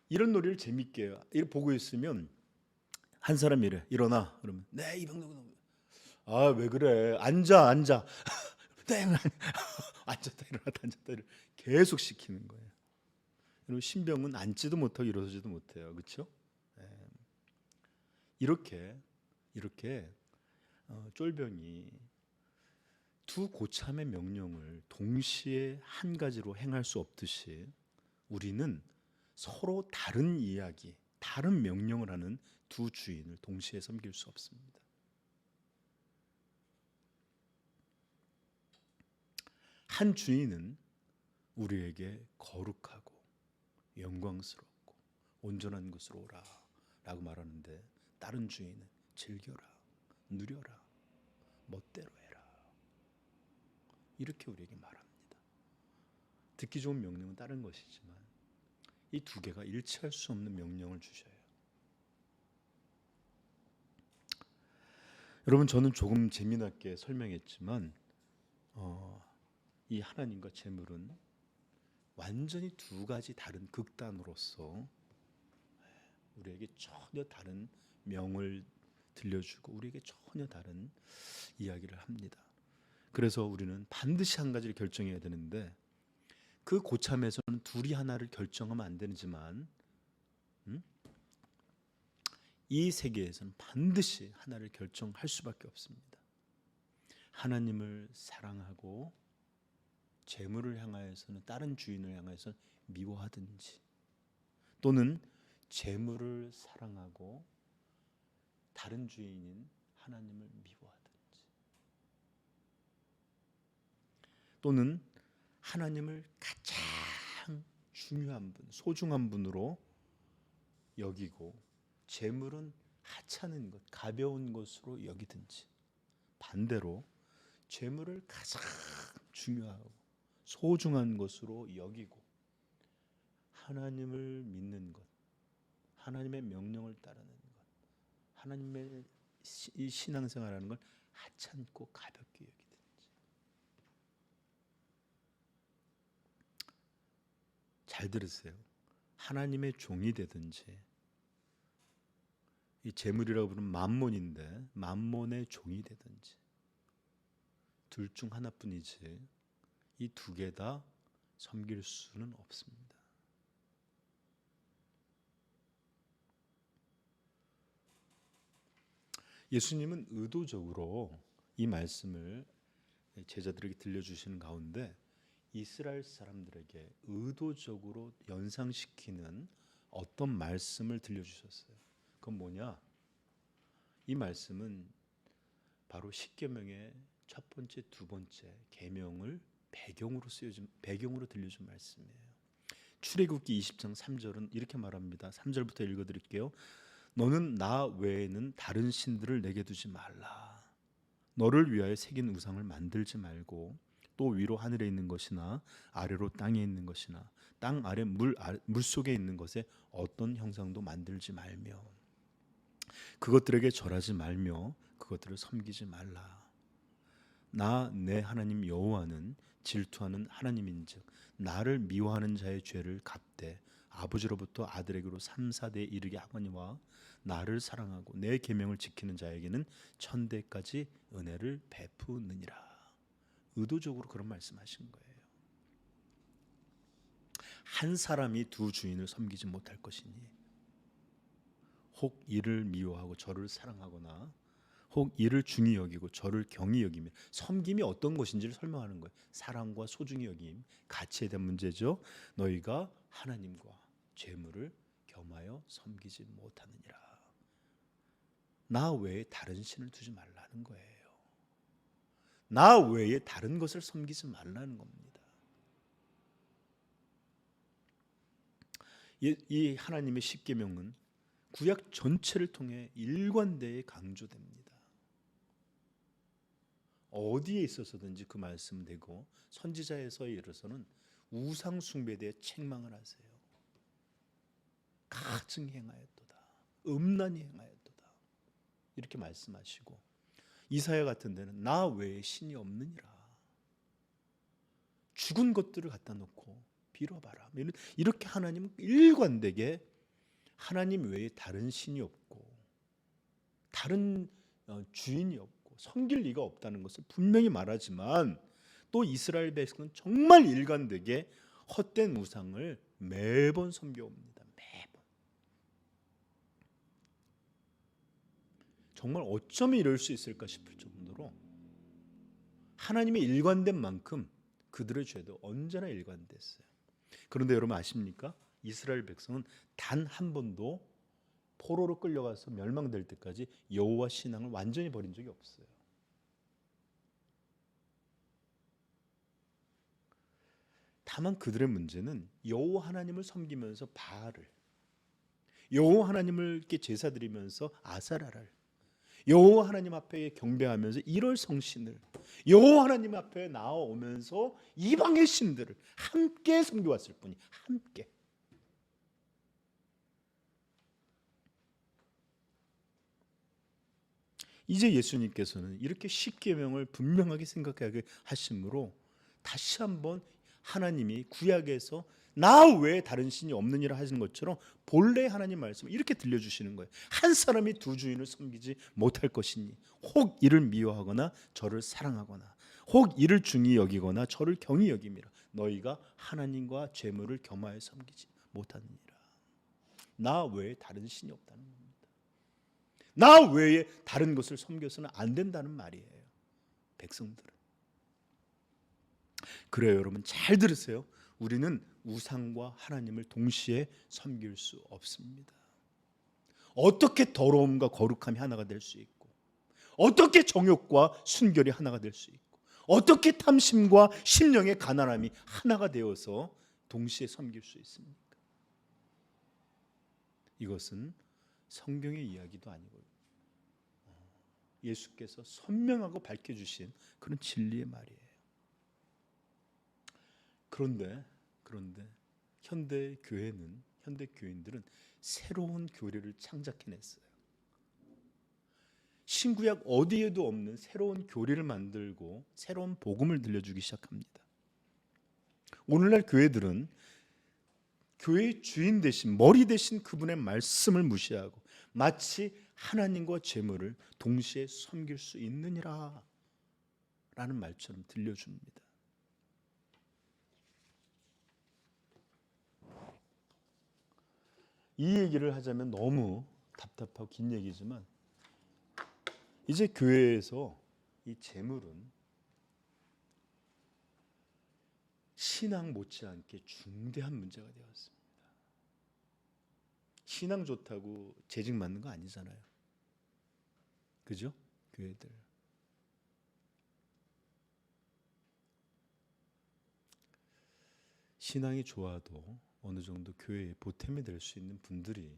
이런 놀이를 재밌게 해요. 이렇게 보고 있으면 한 사람이 이래, 일어나. 그러면 네 이병동. 아 왜 그래? 앉아 앉아. 네 앉았다 일어났다 앉았다 일어났다. 계속 시키는 거예요. 그리고 신병은 앉지도 못하고 일어서지도 못해요. 그렇죠? 이렇게 쫄병이 두 고참의 명령을 동시에 한 가지로 행할 수 없듯이, 우리는 서로 다른 이야기, 다른 명령을 하는 두 주인을 동시에 섬길 수 없습니다. 한 주인은 우리에게 거룩하고 영광스럽고 온전한 것으로 오라 라고 말하는데, 다른 주인은 즐겨라, 누려라, 멋대로 해라, 이렇게 우리에게 말합니다. 듣기 좋은 명령은 다른 것이지만 이 두 개가 일치할 수 없는 명령을 주셔요. 여러분, 저는 조금 재미나게 설명했지만 이 하나님과 재물은 완전히 두 가지 다른 극단으로서 우리에게 전혀 다른 명을 들려주고 우리에게 전혀 다른 이야기를 합니다. 그래서 우리는 반드시 한 가지를 결정해야 되는데, 그 고참에서는 둘이 하나를 결정하면 안 되지만 이 세계에서는 반드시 하나를 결정할 수밖에 없습니다. 하나님을 사랑하고 재물을 향하여서는, 다른 주인을 향하여서 미워하든지, 또는 재물을 사랑하고 다른 주인인 하나님을 미워하든지, 또는 하나님을 가장 중요한 분, 소중한 분으로 여기고 재물은 하찮은 것, 가벼운 것으로 여기든지, 반대로 재물을 가장 중요하고 소중한 것으로 여기고 하나님을 믿는 것, 하나님의 명령을 따르는 것, 하나님의 이 신앙생활하는 걸 하찮고 가볍게 여기든지. 잘 들으세요. 하나님의 종이 되든지, 이 재물이라고 부르는 만몬인데 만몬의 종이 되든지, 둘 중 하나뿐이지 이 두 개 다 섬길 수는 없습니다. 예수님은 의도적으로 이 말씀을 제자들에게 들려주시는 가운데 이스라엘 사람들에게 의도적으로 연상시키는 어떤 말씀을 들려주셨어요. 그건 뭐냐? 이 말씀은 바로 십계명의 첫 번째, 두 번째 계명을 배경으로 들려준 말씀이에요. 출애굽기 20장 3절은 이렇게 말합니다. 3절부터 읽어드릴게요. 너는 나 외에는 다른 신들을 내게 두지 말라. 너를 위하여 새긴 우상을 만들지 말고, 또 위로 하늘에 있는 것이나 아래로 땅에 있는 것이나 땅 아래 물 속에 있는 것에 어떤 형상도 만들지 말며, 그것들에게 절하지 말며 그것들을 섬기지 말라. 나 내 하나님 여호와는 질투하는 하나님인즉 나를 미워하는 자의 죄를 갚되 아버지로부터 아들에게로 3, 4대에 이르게 하거니와 나를 사랑하고 내 계명을 지키는 자에게는 천대까지 은혜를 베푸느니라. 의도적으로 그런 말씀하신 거예요. 한 사람이 두 주인을 섬기지 못할 것이니, 혹 이를 미워하고 저를 사랑하거나 혹 이를 중히 여기고 저를 경히 여기며. 섬김이 어떤 것인지를 설명하는 거예요. 사랑과 소중히 여김, 가치에 대한 문제죠. 너희가 하나님과 재물을 겸하여 섬기지 못하느니라. 나 외에 다른 신을 두지 말라는 거예요. 나 외에 다른 것을 섬기지 말라는 겁니다. 이 하나님의 십계명은 구약 전체를 통해 일관되게 강조됩니다. 어디에 있어서든지 그 말씀은 되고, 선지자에서에 이르러서는 우상 숭배에 대해 책망을 하세요. 가증 행하였도다, 음란히 행하였도다, 이렇게 말씀하시고, 이사야 같은 데는 나 외에 신이 없느니라, 죽은 것들을 갖다 놓고 빌어봐라, 이렇게 하나님은 일관되게 하나님 외에 다른 신이 없고 다른 주인이 없고 섬길 리가 없다는 것을 분명히 말하지만, 또 이스라엘 백성은 정말 일관되게 헛된 우상을 매번 섬겨옵니다. 매번. 정말 어쩌면 이럴 수 있을까 싶을 정도로 하나님의 일관된 만큼 그들의 죄도 언제나 일관됐어요. 그런데 여러분 아십니까? 이스라엘 백성은 단 한 번도 포로로 끌려가서 멸망될 때까지 여호와 신앙을 완전히 버린 적이 없어요. 다만 그들의 문제는 여호와 하나님을 섬기면서 바알을, 여호와 하나님을 이렇게 제사 드리면서 아사라를, 여호와 하나님 앞에 경배하면서 일월 성신을, 여호와 하나님 앞에 나아오면서 이방의 신들을 함께 섬겨왔을 뿐이, 함께. 이제 예수님께서는 이렇게 십계명을 분명하게 생각하게 하심으로 다시 한번 하나님이 구약에서 나 외에 다른 신이 없느니라 하시는 것처럼 본래 하나님 말씀을 이렇게 들려주시는 거예요. 한 사람이 두 주인을 섬기지 못할 것이니 혹 이를 미워하거나 저를 사랑하거나 혹 이를 중히 여기거나 저를 경히 여김이라. 너희가 하나님과 재물을 겸하여 섬기지 못하느니라. 나 외에 다른 신이 없다는 겁니다. 나 외에 다른 것을 섬겨서는 안 된다는 말이에요. 백성들은. 그래요, 여러분 잘 들으세요. 우리는 우상과 하나님을 동시에 섬길 수 없습니다. 어떻게 더러움과 거룩함이 하나가 될 수 있고, 어떻게 정욕과 순결이 하나가 될 수 있고, 어떻게 탐심과 심령의 가난함이 하나가 되어서 동시에 섬길 수 있습니까? 이것은 성경의 이야기도 아니고 예수께서 선명하고 밝혀주신 그런 진리의 말이에요. 그런데 현대 교인들은 새로운 교리를 창작해냈어요. 신구약 어디에도 없는 새로운 교리를 만들고 새로운 복음을 들려주기 시작합니다. 오늘날 교회들은 교회의 주인 대신, 머리 대신 그분의 말씀을 무시하고 마치 하나님과 재물을 동시에 섬길 수 있느니라 라는 말처럼 들려줍니다. 이 얘기를 하자면 너무 답답하고 긴 얘기지만, 이제 교회에서 이 재물은 신앙 못지않게 중대한 문제가 되었습니다. 신앙 좋다고 재직 맞는 거 아니잖아요. 그죠? 교회들. 신앙이 좋아도 어느 정도 교회에 보탬이 될 수 있는 분들이,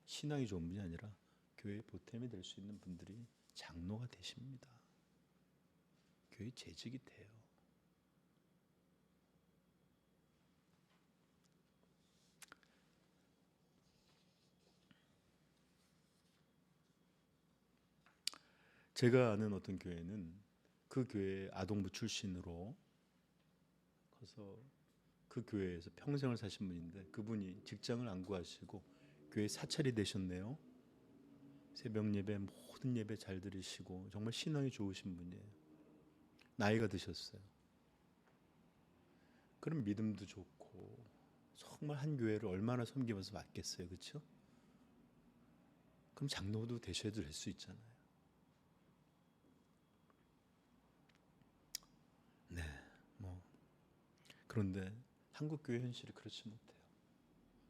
신앙이 좋은 분이 아니라 교회에 보탬이 될 수 있는 분들이 장로가 되십니다. 교회 재직이 돼요. 제가 아는 어떤 교회는 그 교회 아동부 출신으로 가서 그 교회에서 평생을 사신 분인데, 그분이 직장을 안 구하시고 교회 사찰이 되셨네요. 새벽 예배, 모든 예배 잘 들으시고 정말 신앙이 좋으신 분이에요. 나이가 드셨어요. 그럼 믿음도 좋고 정말 한 교회를 얼마나 섬기면서 맡겠어요, 그렇죠? 그럼 장로도 되셔도 될 수 있잖아요. 그런데 한국 교회 현실이 그렇지 못해요.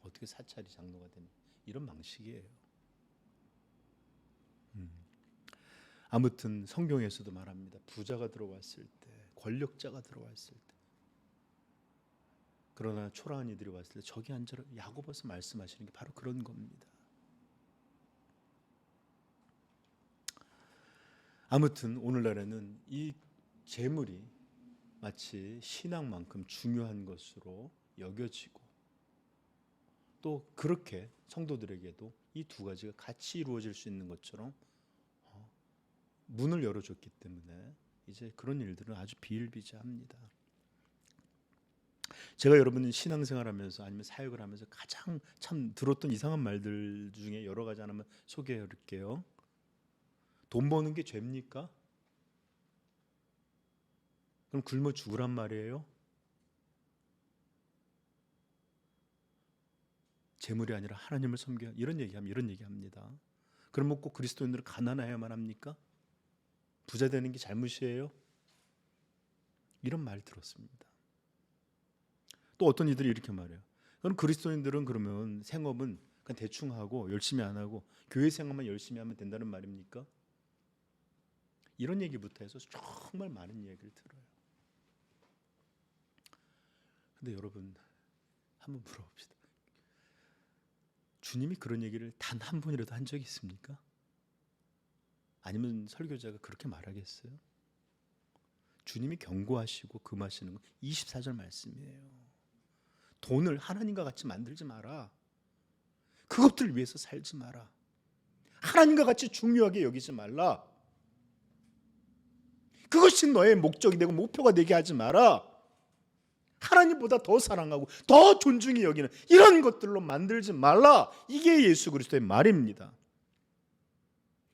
어떻게 사찰이 장로가 되니? 이런 방식이에요. 아무튼 성경에서도 말합니다. 부자가 들어왔을 때, 권력자가 들어왔을 때, 그러나 초라한 이들이 왔을 때 저기 앉아라. 야고보서 말씀하시는 게 바로 그런 겁니다. 아무튼 오늘날에는 이 재물이 마치 신앙만큼 중요한 것으로 여겨지고, 또 그렇게 성도들에게도 이 두 가지가 같이 이루어질 수 있는 것처럼 문을 열어줬기 때문에 이제 그런 일들은 아주 비일비재합니다. 제가 여러분 신앙생활하면서 아니면 사역을 하면서 가장 참 들었던 이상한 말들 중에 여러 가지 하나만 소개해 드릴게요. 돈 버는 게 죄입니까? 그럼 굶어 죽으란 말이에요? 재물이 아니라 하나님을 섬겨야, 이런 얘기합니다. 그러면 꼭 그리스도인들은 가난해야만 합니까? 부자 되는 게 잘못이에요? 이런 말 들었습니다. 또 어떤 이들이 이렇게 말해요. 그럼 그리스도인들은 그러면 생업은 그냥 대충 하고 열심히 안 하고 교회 생활만 열심히 하면 된다는 말입니까? 이런 얘기부터 해서 정말 많은 얘기를 들어요. 근데 여러분 한번 물어봅시다. 주님이 그런 얘기를 단 한 번이라도 한 적이 있습니까? 아니면 설교자가 그렇게 말하겠어요? 주님이 경고하시고 금하시는 건 24절 말씀이에요. 돈을 하나님과 같이 만들지 마라. 그것들을 위해서 살지 마라. 하나님과 같이 중요하게 여기지 말라. 그것이 너의 목적이 되고 목표가 되게 하지 마라. 하나님보다 더 사랑하고 더 존중히 여기는 이런 것들로 만들지 말라. 이게 예수 그리스도의 말입니다.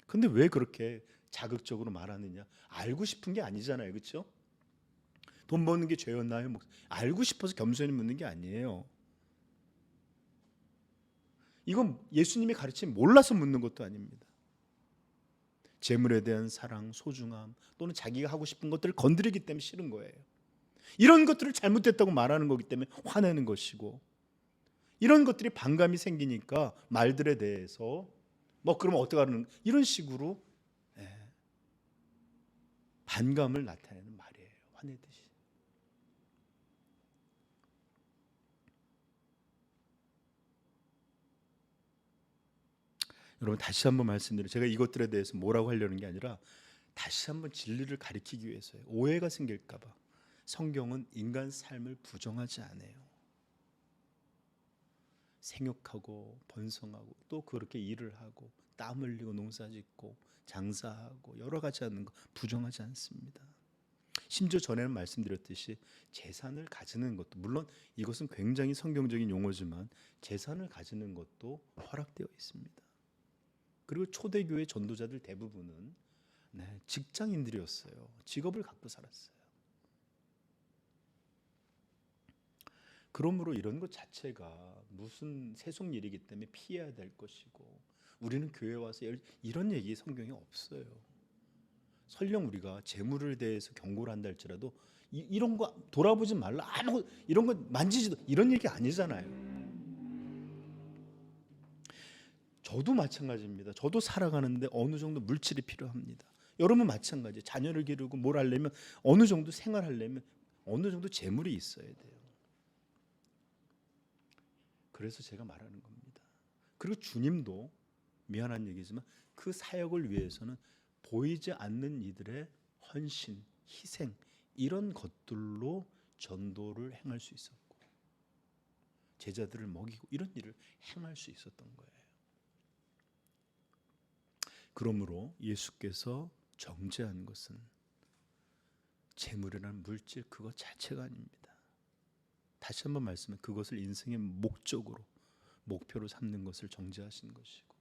근데 왜 그렇게 자극적으로 말하느냐? 알고 싶은 게 아니잖아요. 그렇죠? 돈 버는 게 죄였나요? 알고 싶어서 겸손히 묻는 게 아니에요. 이건 예수님의 가르침 몰라서 묻는 것도 아닙니다. 재물에 대한 사랑, 소중함, 또는 자기가 하고 싶은 것들을 건드리기 때문에 싫은 거예요. 이런 것들을 잘못됐다고 말하는 거기 때문에 화내는 것이고, 이런 것들이 반감이 생기니까 말들에 대해서 그러면 어떡하는, 이런 식으로 반감을 나타내는 말이에요. 화내듯이. 여러분 다시 한번 말씀드려요. 제가 이것들에 대해서 뭐라고 하려는 게 아니라 다시 한번 진리를 가리키기 위해서요. 오해가 생길까 봐. 성경은 인간 삶을 부정하지 않아요. 생육하고 번성하고 또 그렇게 일을 하고 땀 흘리고 농사짓고 장사하고 여러 가지 하는 거 부정하지 않습니다. 심지어 전에는 말씀드렸듯이 재산을 가지는 것도, 물론 이것은 굉장히 성경적인 용어지만 재산을 가지는 것도 허락되어 있습니다. 그리고 초대교회 전도자들 대부분은 직장인들이었어요. 직업을 갖고 살았어요. 그러므로 이런 것 자체가 무슨 세속 일이기 때문에 피해야 될 것이고, 우리는 교회 와서 이런 얘기 성경에 없어요. 설령 우리가 재물에 대해서 경고를 한다 할지라도 이런 거 돌아보지 말라, 아무 이런 거 만지지도, 이런 얘기 아니잖아요. 저도 마찬가지입니다. 저도 살아가는데 어느 정도 물질이 필요합니다. 여러분 마찬가지. 자녀를 기르고 뭘 하려면, 어느 정도 생활하려면 어느 정도 재물이 있어야 돼요. 그래서 제가 말하는 겁니다. 그리고 주님도 미안한 얘기지만 그 사역을 위해서는 보이지 않는 이들의 헌신, 희생, 이런 것들로 전도를 행할 수 있었고 제자들을 먹이고 이런 일을 행할 수 있었던 거예요. 그러므로 예수께서 정죄한 것은 재물이라는 물질 그것 자체가 아닙니다. 다시 한번 말씀해, 그것을 인생의 목적으로, 목표로 삼는 것을 정죄하신 것이고,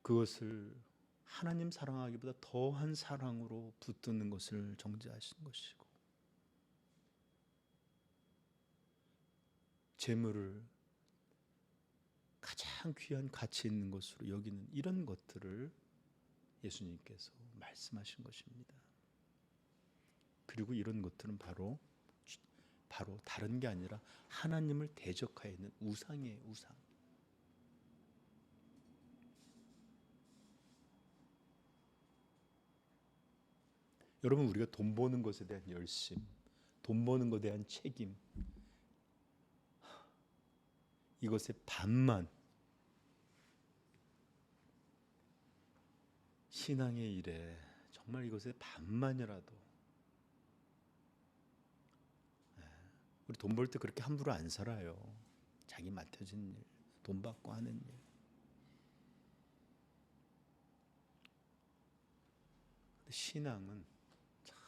그것을 하나님 사랑하기보다 더한 사랑으로 붙드는 것을 정죄하신 것이고, 재물을 가장 귀한 가치 있는 것으로 여기는 이런 것들을 예수님께서 말씀하신 것입니다. 그리고 이런 것들은 바로 바로 다른 게 아니라 하나님을 대적하여 있는 우상이에요. 우상. 여러분, 우리가 돈 버는 것에 대한 열심, 돈 버는 것에 대한 책임, 이것의 반만, 신앙의 일에 정말 이것의 반만이라도, 우리 돈 벌 때 그렇게 함부로 안 살아요. 자기 맡겨진 일, 돈 받고 하는 일. 근데 신앙은 참,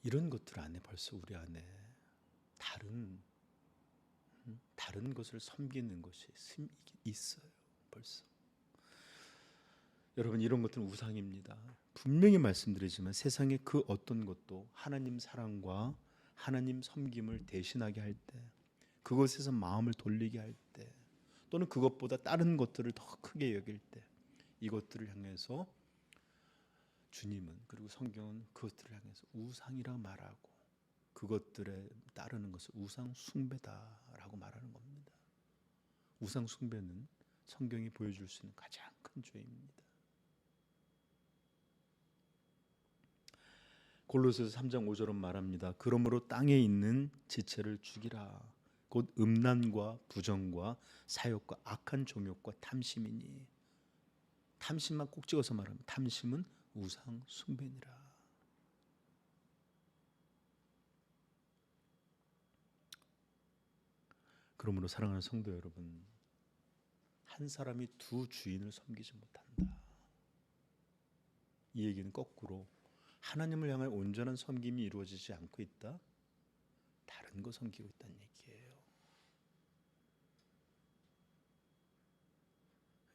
이런 것들 안에 벌써 우리 안에 다른 것을 섬기는 것이 있어요. 벌써. 여러분, 이런 것들은 우상입니다. 분명히 말씀드리지만 세상의 그 어떤 것도 하나님 사랑과 하나님 섬김을 대신하게 할 때, 그것에서 마음을 돌리게 할 때, 또는 그것보다 다른 것들을 더 크게 여길 때, 이것들을 향해서 주님은, 그리고 성경은 그것들을 향해서 우상이라 말하고, 그것들에 따르는 것을 우상 숭배다라고 말하는 겁니다. 우상 숭배는 성경이 보여줄 수 있는 가장 큰 죄입니다. 골로새서 3장 5절은 말합니다. 그러므로 땅에 있는 지체를 죽이라. 곧 음란과 부정과 사욕과 악한 종욕과 탐심이니. 탐심만 꼭 찍어서 말합니다. 탐심은 우상 숭배니라. 그러므로 사랑하는 성도 여러분, 한 사람이 두 주인을 섬기지 못한다. 이 얘기는 거꾸로 하나님을 향한 온전한 섬김이 이루어지지 않고 있다. 다른 거 섬기고 있다는 얘기예요.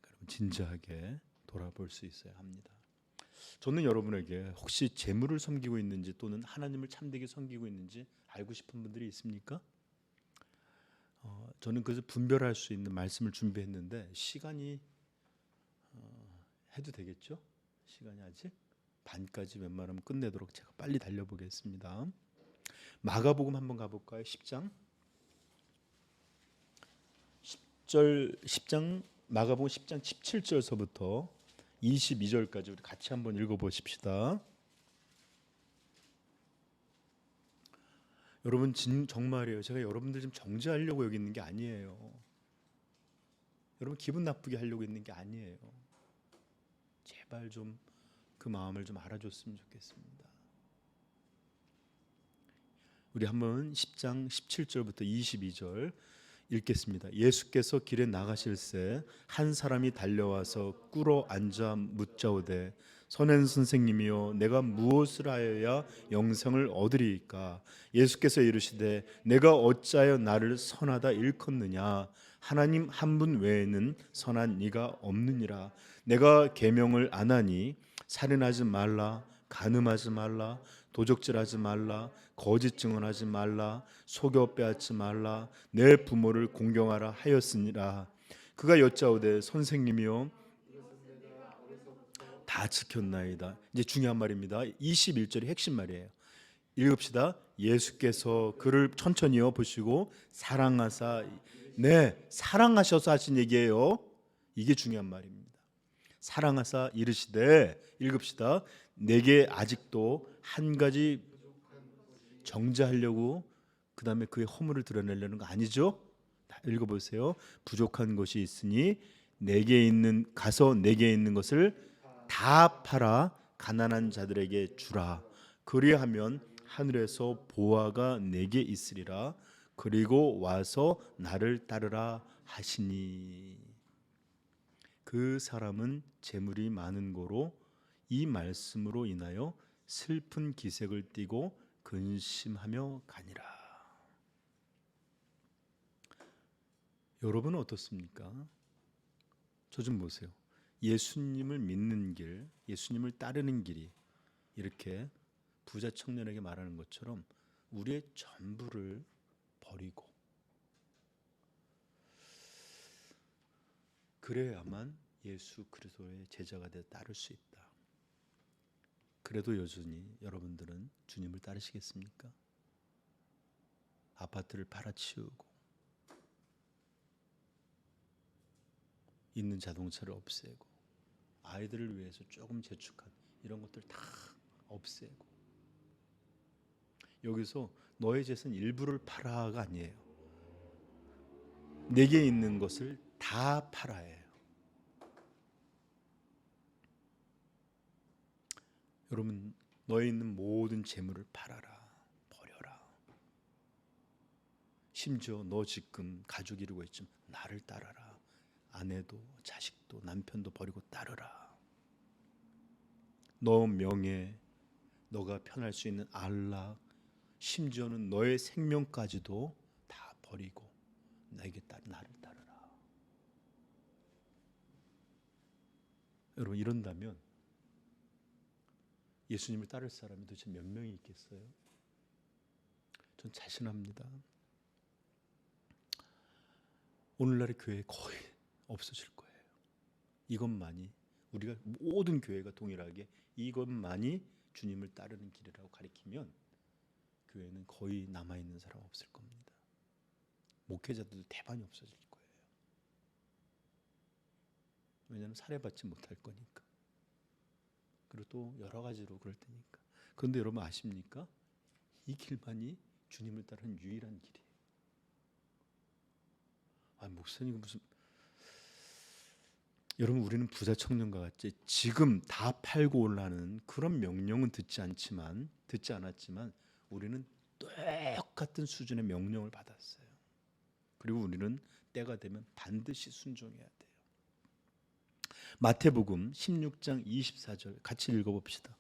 여러분, 진지하게 돌아볼 수 있어야 합니다. 저는 여러분에게 혹시 재물을 섬기고 있는지 또는 하나님을 참되게 섬기고 있는지 알고 싶은 분들이 있습니까? 저는 그래서 분별할 수 있는 말씀을 준비했는데 시간이 해도 되겠죠? 시간이 아직 반까지 웬만하면 끝내도록 제가 빨리 달려보겠습니다. 마가복음 한번 가볼까요? 10장 마가복음 10장 17절서부터 22절까지 우리 같이 한번 읽어보십시다. 여러분, 정말이에요. 제가 여러분들 좀 정죄하려고 여기 있는 게 아니에요. 여러분 기분 나쁘게 하려고 있는 게 아니에요. 제발 좀 그 마음을 좀 알아줬으면 좋겠습니다. 우리 한번 10장 17절부터 22절 읽겠습니다. 예수께서 길에 나가실새 한 사람이 달려와서 꿇어 앉아 묻자오되 선한 선생님이여 내가 무엇을 하여야 영생을 얻으리이까? 예수께서 이르시되 내가 어찌하여 나를 선하다 일컫느냐? 하나님 한 분 외에는 선한 이가 없느니라. 내가 계명을 안 하니 살인하지 말라, 간음하지 말라, 도적질하지 말라, 거짓 증언하지 말라, 속여 빼앗지 말라, 내 부모를 공경하라 하였으니라. 그가 여짜오되 선생님이요 다 지켰나이다. 이제 중요한 말입니다. 21절이 핵심 말이에요. 읽읍시다. 예수께서 그를 천천히요 보시고 사랑하사, 네, 사랑하셔서 하신 얘기예요. 이게 중요한 말입니다. 사랑하사 이르시되, 읽읍시다. 내게 아직도 한 가지 정죄하려고 그 다음에 그의 허물을 드러내려는 거 아니죠? 읽어보세요. 부족한 것이 있으니 가서 내게 있는 것을 다 팔아 가난한 자들에게 주라. 그리하면 하늘에서 보화가 내게 있으리라. 그리고 와서 나를 따르라 하시니. 그 사람은 재물이 많은 고로 이 말씀으로 인하여 슬픈 기색을 띠고 근심하며 가니라. 여러분은 어떻습니까? 저 좀 보세요. 예수님을 믿는 길, 예수님을 따르는 길이 이렇게 부자 청년에게 말하는 것처럼 우리의 전부를 버리고 그래야만 예수 그리스도의 제자가 되어 따를 수 있다. 그래도 여전히 여러분들은 주님을 따르시겠습니까? 아파트를 팔아치우고 있는 자동차를 없애고 아이들을 위해서 조금 재축한 이런 것들 다 없애고 여기서 너의 재산 일부를 팔아가 아니에요. 내게 있는 것을 다 팔아예요. 여러분, 너에 있는 모든 재물을 팔아라, 버려라. 심지어 너 지금 가족 이루고 있지만 나를 따라라. 아내도 자식도 남편도 버리고 따르라. 너 명예, 너가 편할 수 있는 안락, 심지어는 너의 생명까지도 다 버리고 나를 따르라. 여러분, 이런다면 예수님을 따를 사람이 도대체 몇 명이 있겠어요? 전 자신합니다. 오늘날의 교회 거의 없어질 거예요. 이것만이 우리가 모든 교회가 동일하게 이것만이 주님을 따르는 길이라고 가리키면 교회는 거의 남아있는 사람 없을 겁니다. 목회자들도 대반이 없어질 거예요. 왜냐하면 살해받지 못할 거니까. 그리고 또 여러 가지로 그럴 테니까. 그런데 여러분 아십니까? 이 길만이 주님을 따르는 유일한 길이에요. 목사님 무슨 여러분 우리는 부자 청년과 같이 지금 다 팔고 올라는 그런 명령은 듣지 않았지만 우리는 똑같은 수준의 명령을 받았어요. 그리고 우리는 때가 되면 반드시 순종해야 돼요. 마태복음 16장 24절 같이 읽어봅시다.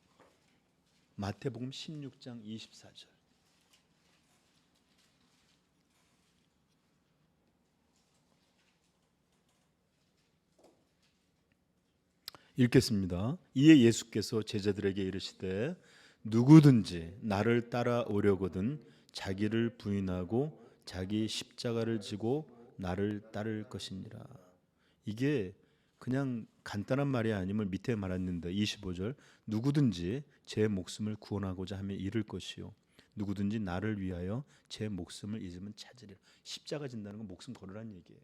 마태복음 16장 24절. 읽겠습니다. 이에 예수께서 제자들에게 이르시되 누구든지 나를 따라오려거든 자기를 부인하고 자기 십자가를 지고 나를 따를 것이니라. 이게 그냥 간단한 말이 아님을 밑에 말했는데 25절 누구든지 제 목숨을 구원하고자 하면 잃을 것이요 누구든지 나를 위하여 제 목숨을 잊으면 찾으리라. 십자가 진다는 건 목숨 걸으라는 얘기예요.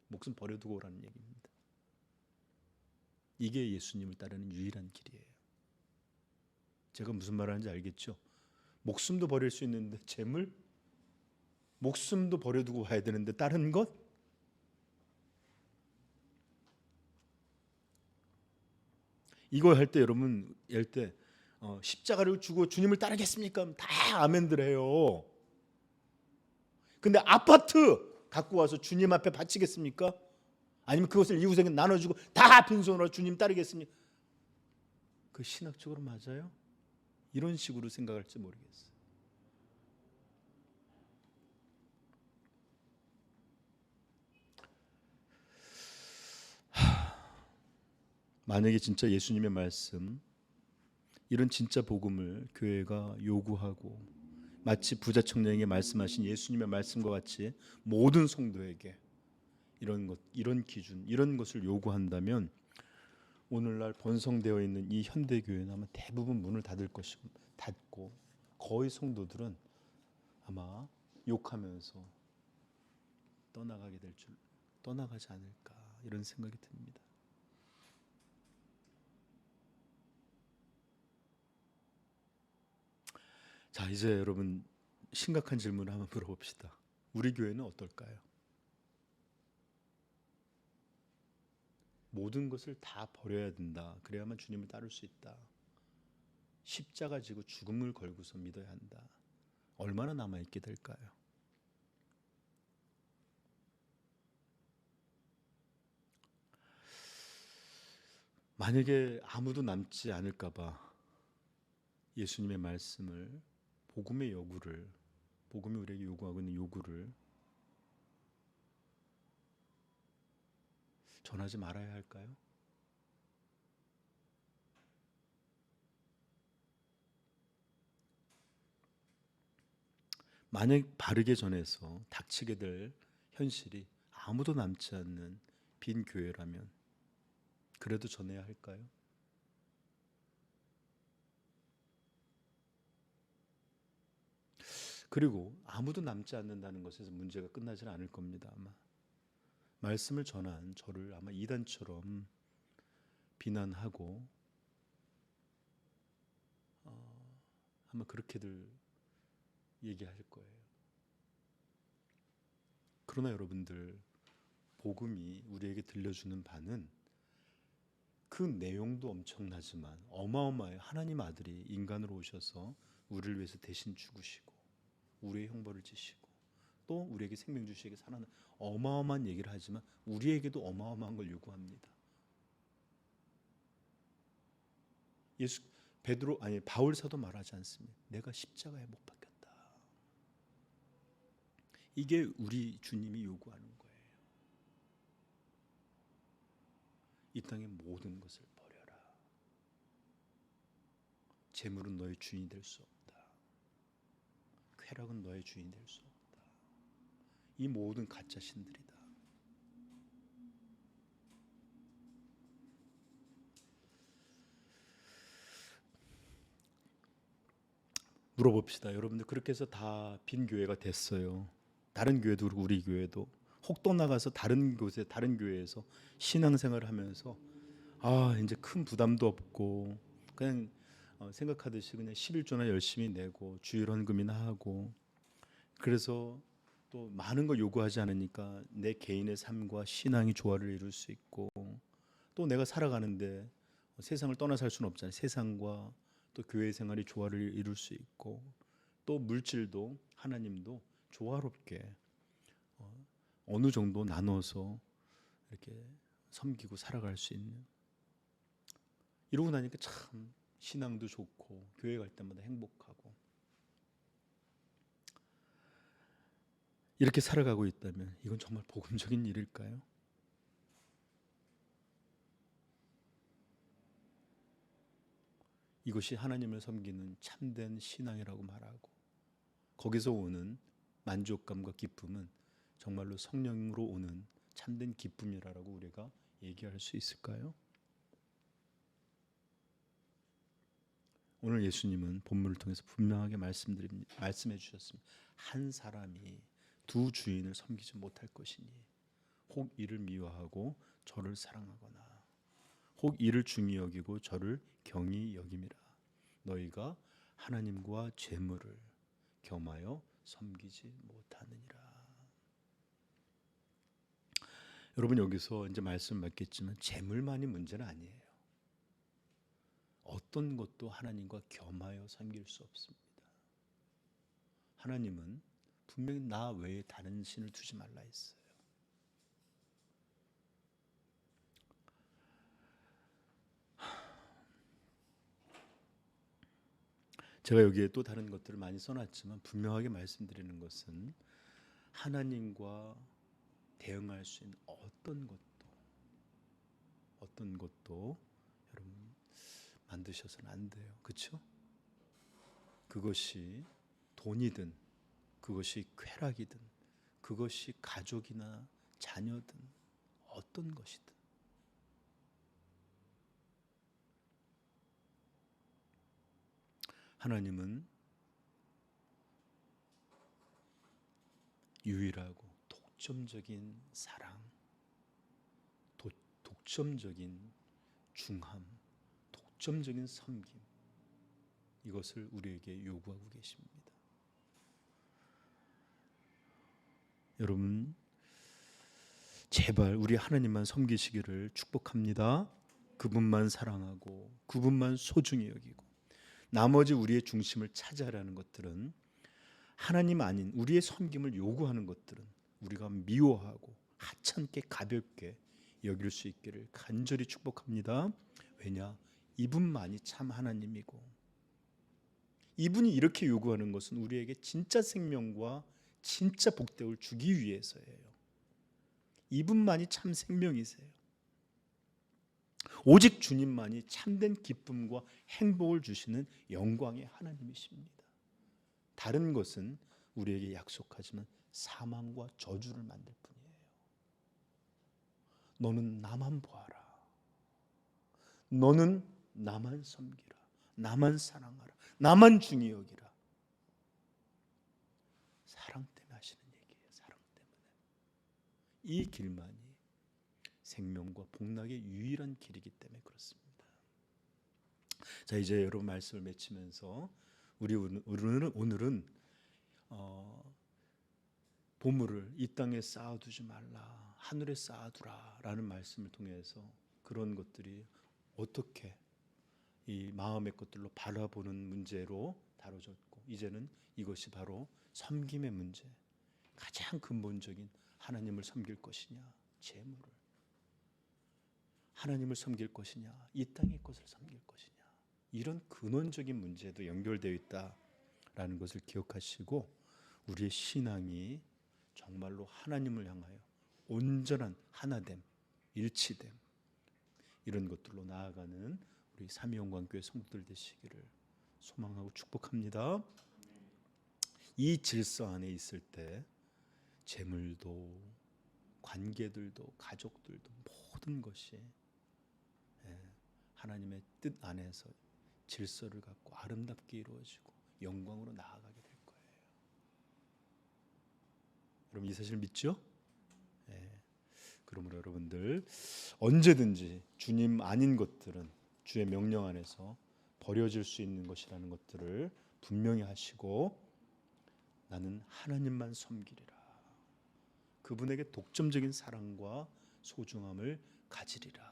목숨 버려두고 오라는 얘기입니다. 이게 예수님을 따르는 유일한 길이에요. 제가 무슨 말 하는지 알겠죠? 목숨도 버릴 수 있는데 재물? 목숨도 버려두고 와야 되는데 다른 것? 이거 할 때 여러분 십자가를 주고 주님을 따르겠습니까? 다 아멘들 해요. 근데 아파트 갖고 와서 주님 앞에 바치겠습니까? 아니면 그것을 이웃에게 나눠주고 다 빈손으로 주님 따르겠습니까? 그 신학적으로 맞아요? 이런 식으로 생각할지 모르겠어요. 만약에 진짜 예수님의 말씀 이런 진짜 복음을 교회가 요구하고 마치 부자 청년에게 말씀하신 예수님의 말씀과 같이 모든 성도에게 이런 기준, 이런 것을 요구한다면 오늘날 번성되어 있는 이 현대 교회는 아마 대부분 문을 닫고 거의 성도들은 아마 욕하면서 떠나가지 않을까 이런 생각이 듭니다. 자, 이제 여러분 심각한 질문을 한번 물어봅시다. 우리 교회는 어떨까요? 모든 것을 다 버려야 된다. 그래야만 주님을 따를 수 있다. 십자가 지고 죽음을 걸고서 믿어야 한다. 얼마나 남아있게 될까요? 만약에 아무도 남지 않을까 봐 예수님의 말씀을 복음이 우리에게 요구하고 있는 요구를 전하지 말아야 할까요? 만약 바르게 전해서 닥치게 될 현실이 아무도 남지 않는 빈 교회라면 그래도 전해야 할까요? 그리고 아무도 남지 않는다는 것에서 문제가 끝나지는 않을 겁니다. 아마 말씀을 전한 저를 아마 이단처럼 비난하고 아마 그렇게들 얘기할 거예요. 그러나 여러분들, 복음이 우리에게 들려주는 바는 그 내용도 엄청나지만 어마어마해요. 하나님 아들이 인간으로 오셔서 우리를 위해서 대신 죽으시고 우리의 형벌을 지시고 또 우리에게 생명 주시게 살아난 어마어마한 얘기를 하지만 우리에게도 어마어마한 걸 요구합니다. 바울 사도 말하지 않습니까? 내가 십자가에 못 박혔다. 이게 우리 주님이 요구하는 거예요. 이 땅의 모든 것을 버려라. 재물은 너의 주인이 될 수 없다. 쾌락은 너의 주인이 될 수 없다. 이 모든 가짜 신들이다. 물어봅시다. 여러분들 그렇게 해서 다 빈 교회가 됐어요. 다른 교회도 그렇고 우리 교회도 혹도 나가서 다른 곳에 다른 교회에서 신앙생활을 하면서 이제 큰 부담도 없고 그냥 생각하듯이 그냥 11조나 열심히 내고 주일 헌금이나 하고, 그래서 또 많은 걸 요구하지 않으니까 내 개인의 삶과 신앙이 조화를 이룰 수 있고, 또 내가 살아가는데 세상을 떠나 살 수는 없잖아요. 세상과 또 교회 생활이 조화를 이룰 수 있고, 또 물질도 하나님도 조화롭게 어느 정도 나눠서 이렇게 섬기고 살아갈 수 있는, 이러고 나니까 참 신앙도 좋고 교회 갈 때마다 행복하고, 이렇게 살아가고 있다면 이건 정말 복음적인 일일까요? 이것이 하나님을 섬기는 참된 신앙이라고 말하고, 거기서 오는 만족감과 기쁨은 정말로 성령으로 오는 참된 기쁨이라고 우리가 얘기할 수 있을까요? 오늘 예수님은 본문을 통해서 분명하게 말씀해 주셨습니다. 한 사람이 두 주인을 섬기지 못할 것이니 혹 이를 미워하고 저를 사랑하거나 혹 이를 중히 여기고 저를 경히 여김이라. 너희가 하나님과 재물을 겸하여 섬기지 못하느니라. 여러분, 여기서 이제 말씀 맞겠지만 재물만이 문제는 아니에요. 어떤 것도 하나님과 겸하여 섬길 수 없습니다. 하나님은 분명히 나 외에 다른 신을 두지 말라 했어요. 제가 여기에 또 다른 것들을 많이 써놨지만 분명하게 말씀드리는 것은 하나님과 대응할 수 있는 어떤 것도 여러분 만드셔서는 안 돼요. 그렇죠? 그것이 돈이든 그것이 쾌락이든 그것이 가족이나 자녀든 어떤 것이든 하나님은 유일하고 독점적인 사랑, 독점적인 중함, 독점적인 섬김, 이것을 우리에게 요구하고 계십니다. 여러분, 제발 우리 하나님만 섬기시기를 축복합니다. 그분만 사랑하고 그분만 소중히 여기고, 나머지 우리의 중심을 차지하려는 것들은, 하나님 아닌 우리의 섬김을 요구하는 것들은 우리가 미워하고 하찮게 가볍게 여길 수 있기를 간절히 축복합니다. 왜냐? 이분만이 참 하나님이고, 이분이 이렇게 요구하는 것은 우리에게 진짜 생명과 진짜 복되을 주기 위해서예요. 이분만이 참 생명이세요. 오직 주님만이 참된 기쁨과 행복을 주시는 영광의 하나님이십니다. 다른 것은 우리에게 약속하지만 사망과 저주를 만들 뿐이에요. 너는 나만 보아라. 너는 나만 섬기라. 나만 사랑하라. 나만 중히 여기라. 사랑 때문에 하시는 얘기예요. 사랑 때문에. 이 길만이 생명과 복락의 유일한 길이기 때문에 그렇습니다. 자, 이제 여러분 말씀을 맺히면서 오늘은 보물을 이 땅에 쌓아두지 말라, 하늘에 쌓아두라라는 말씀을 통해서 그런 것들이 어떻게 이 마음의 것들로 바라보는 문제로 다뤄졌고, 이제는 이것이 바로 섬김의 문제, 가장 근본적인 하나님을 섬길 것이냐, 재물을 하나님을 섬길 것이냐, 이 땅의 것을 섬길 것이냐, 이런 근원적인 문제도 연결되어 있다라는 것을 기억하시고, 우리의 신앙이 정말로 하나님을 향하여 온전한 하나됨, 일치됨, 이런 것들로 나아가는 우리 삼위영광교회 성도들 되시기를 소망하고 축복합니다. 이 질서 안에 있을 때 재물도, 관계들도, 가족들도, 모든 것이 하나님의 뜻 안에서 질서를 갖고 아름답게 이루어지고 영광으로 나아가게 될 거예요. 여러분 이 사실 믿죠? 그러므로 여러분들 언제든지 주님 아닌 것들은 주의 명령 안에서 버려질 수 있는 것이라는 것들을 분명히 하시고, 나는 하나님만 섬기리라, 그분에게 독점적인 사랑과 소중함을 가지리라,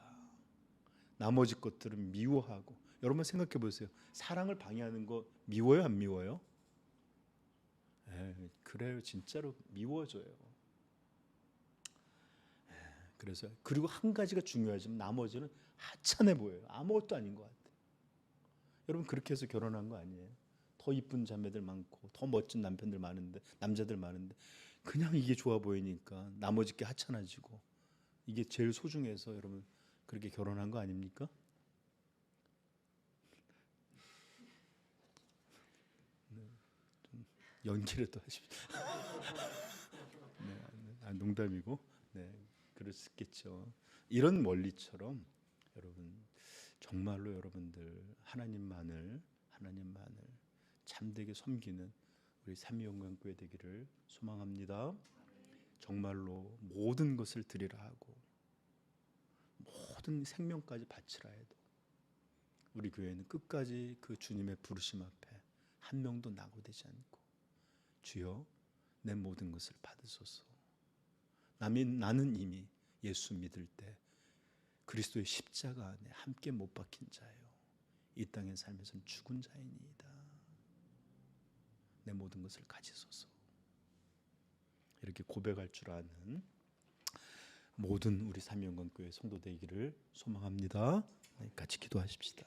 나머지 것들은 미워하고. 여러분 생각해 보세요. 사랑을 방해하는 거 미워요, 안 미워요? 그래요. 진짜로 미워져요. 그래서 그리고 한 가지가 중요하지만 나머지는 하찮아 보여요. 아무것도 아닌 것 같아요. 여러분 그렇게 해서 결혼한 거 아니에요? 더 이쁜 자매들 많고 더 멋진 남편들 많은데, 남자들 많은데, 그냥 이게 좋아 보이니까 나머지 게 하찮아지고, 이게 제일 소중해서 여러분 그렇게 결혼한 거 아닙니까? 좀 연기를 또 하십시오. 농담이고, 그럴 수 있겠죠. 이런 원리처럼 여러분 정말로 여러분들 하나님만을 참되게 섬기는 우리 삼위영광교회 되기를 소망합니다. 정말로 모든 것을 드리라 하고 모든 생명까지 바치라 해도 우리 교회는 끝까지 그 주님의 부르심 앞에 한 명도 낙오되지 않고, 주여 내 모든 것을 받으소서. 나는 이미 예수 믿을 때 그리스도의 십자가 안에 함께 못 박힌 자예요. 이 땅의 삶에서는 죽은 자이니이다. 내 모든 것을 가지소서. 이렇게 고백할 줄 아는 모든 우리 삼위영광교회 성도 되기를 소망합니다. 같이 기도하십시다.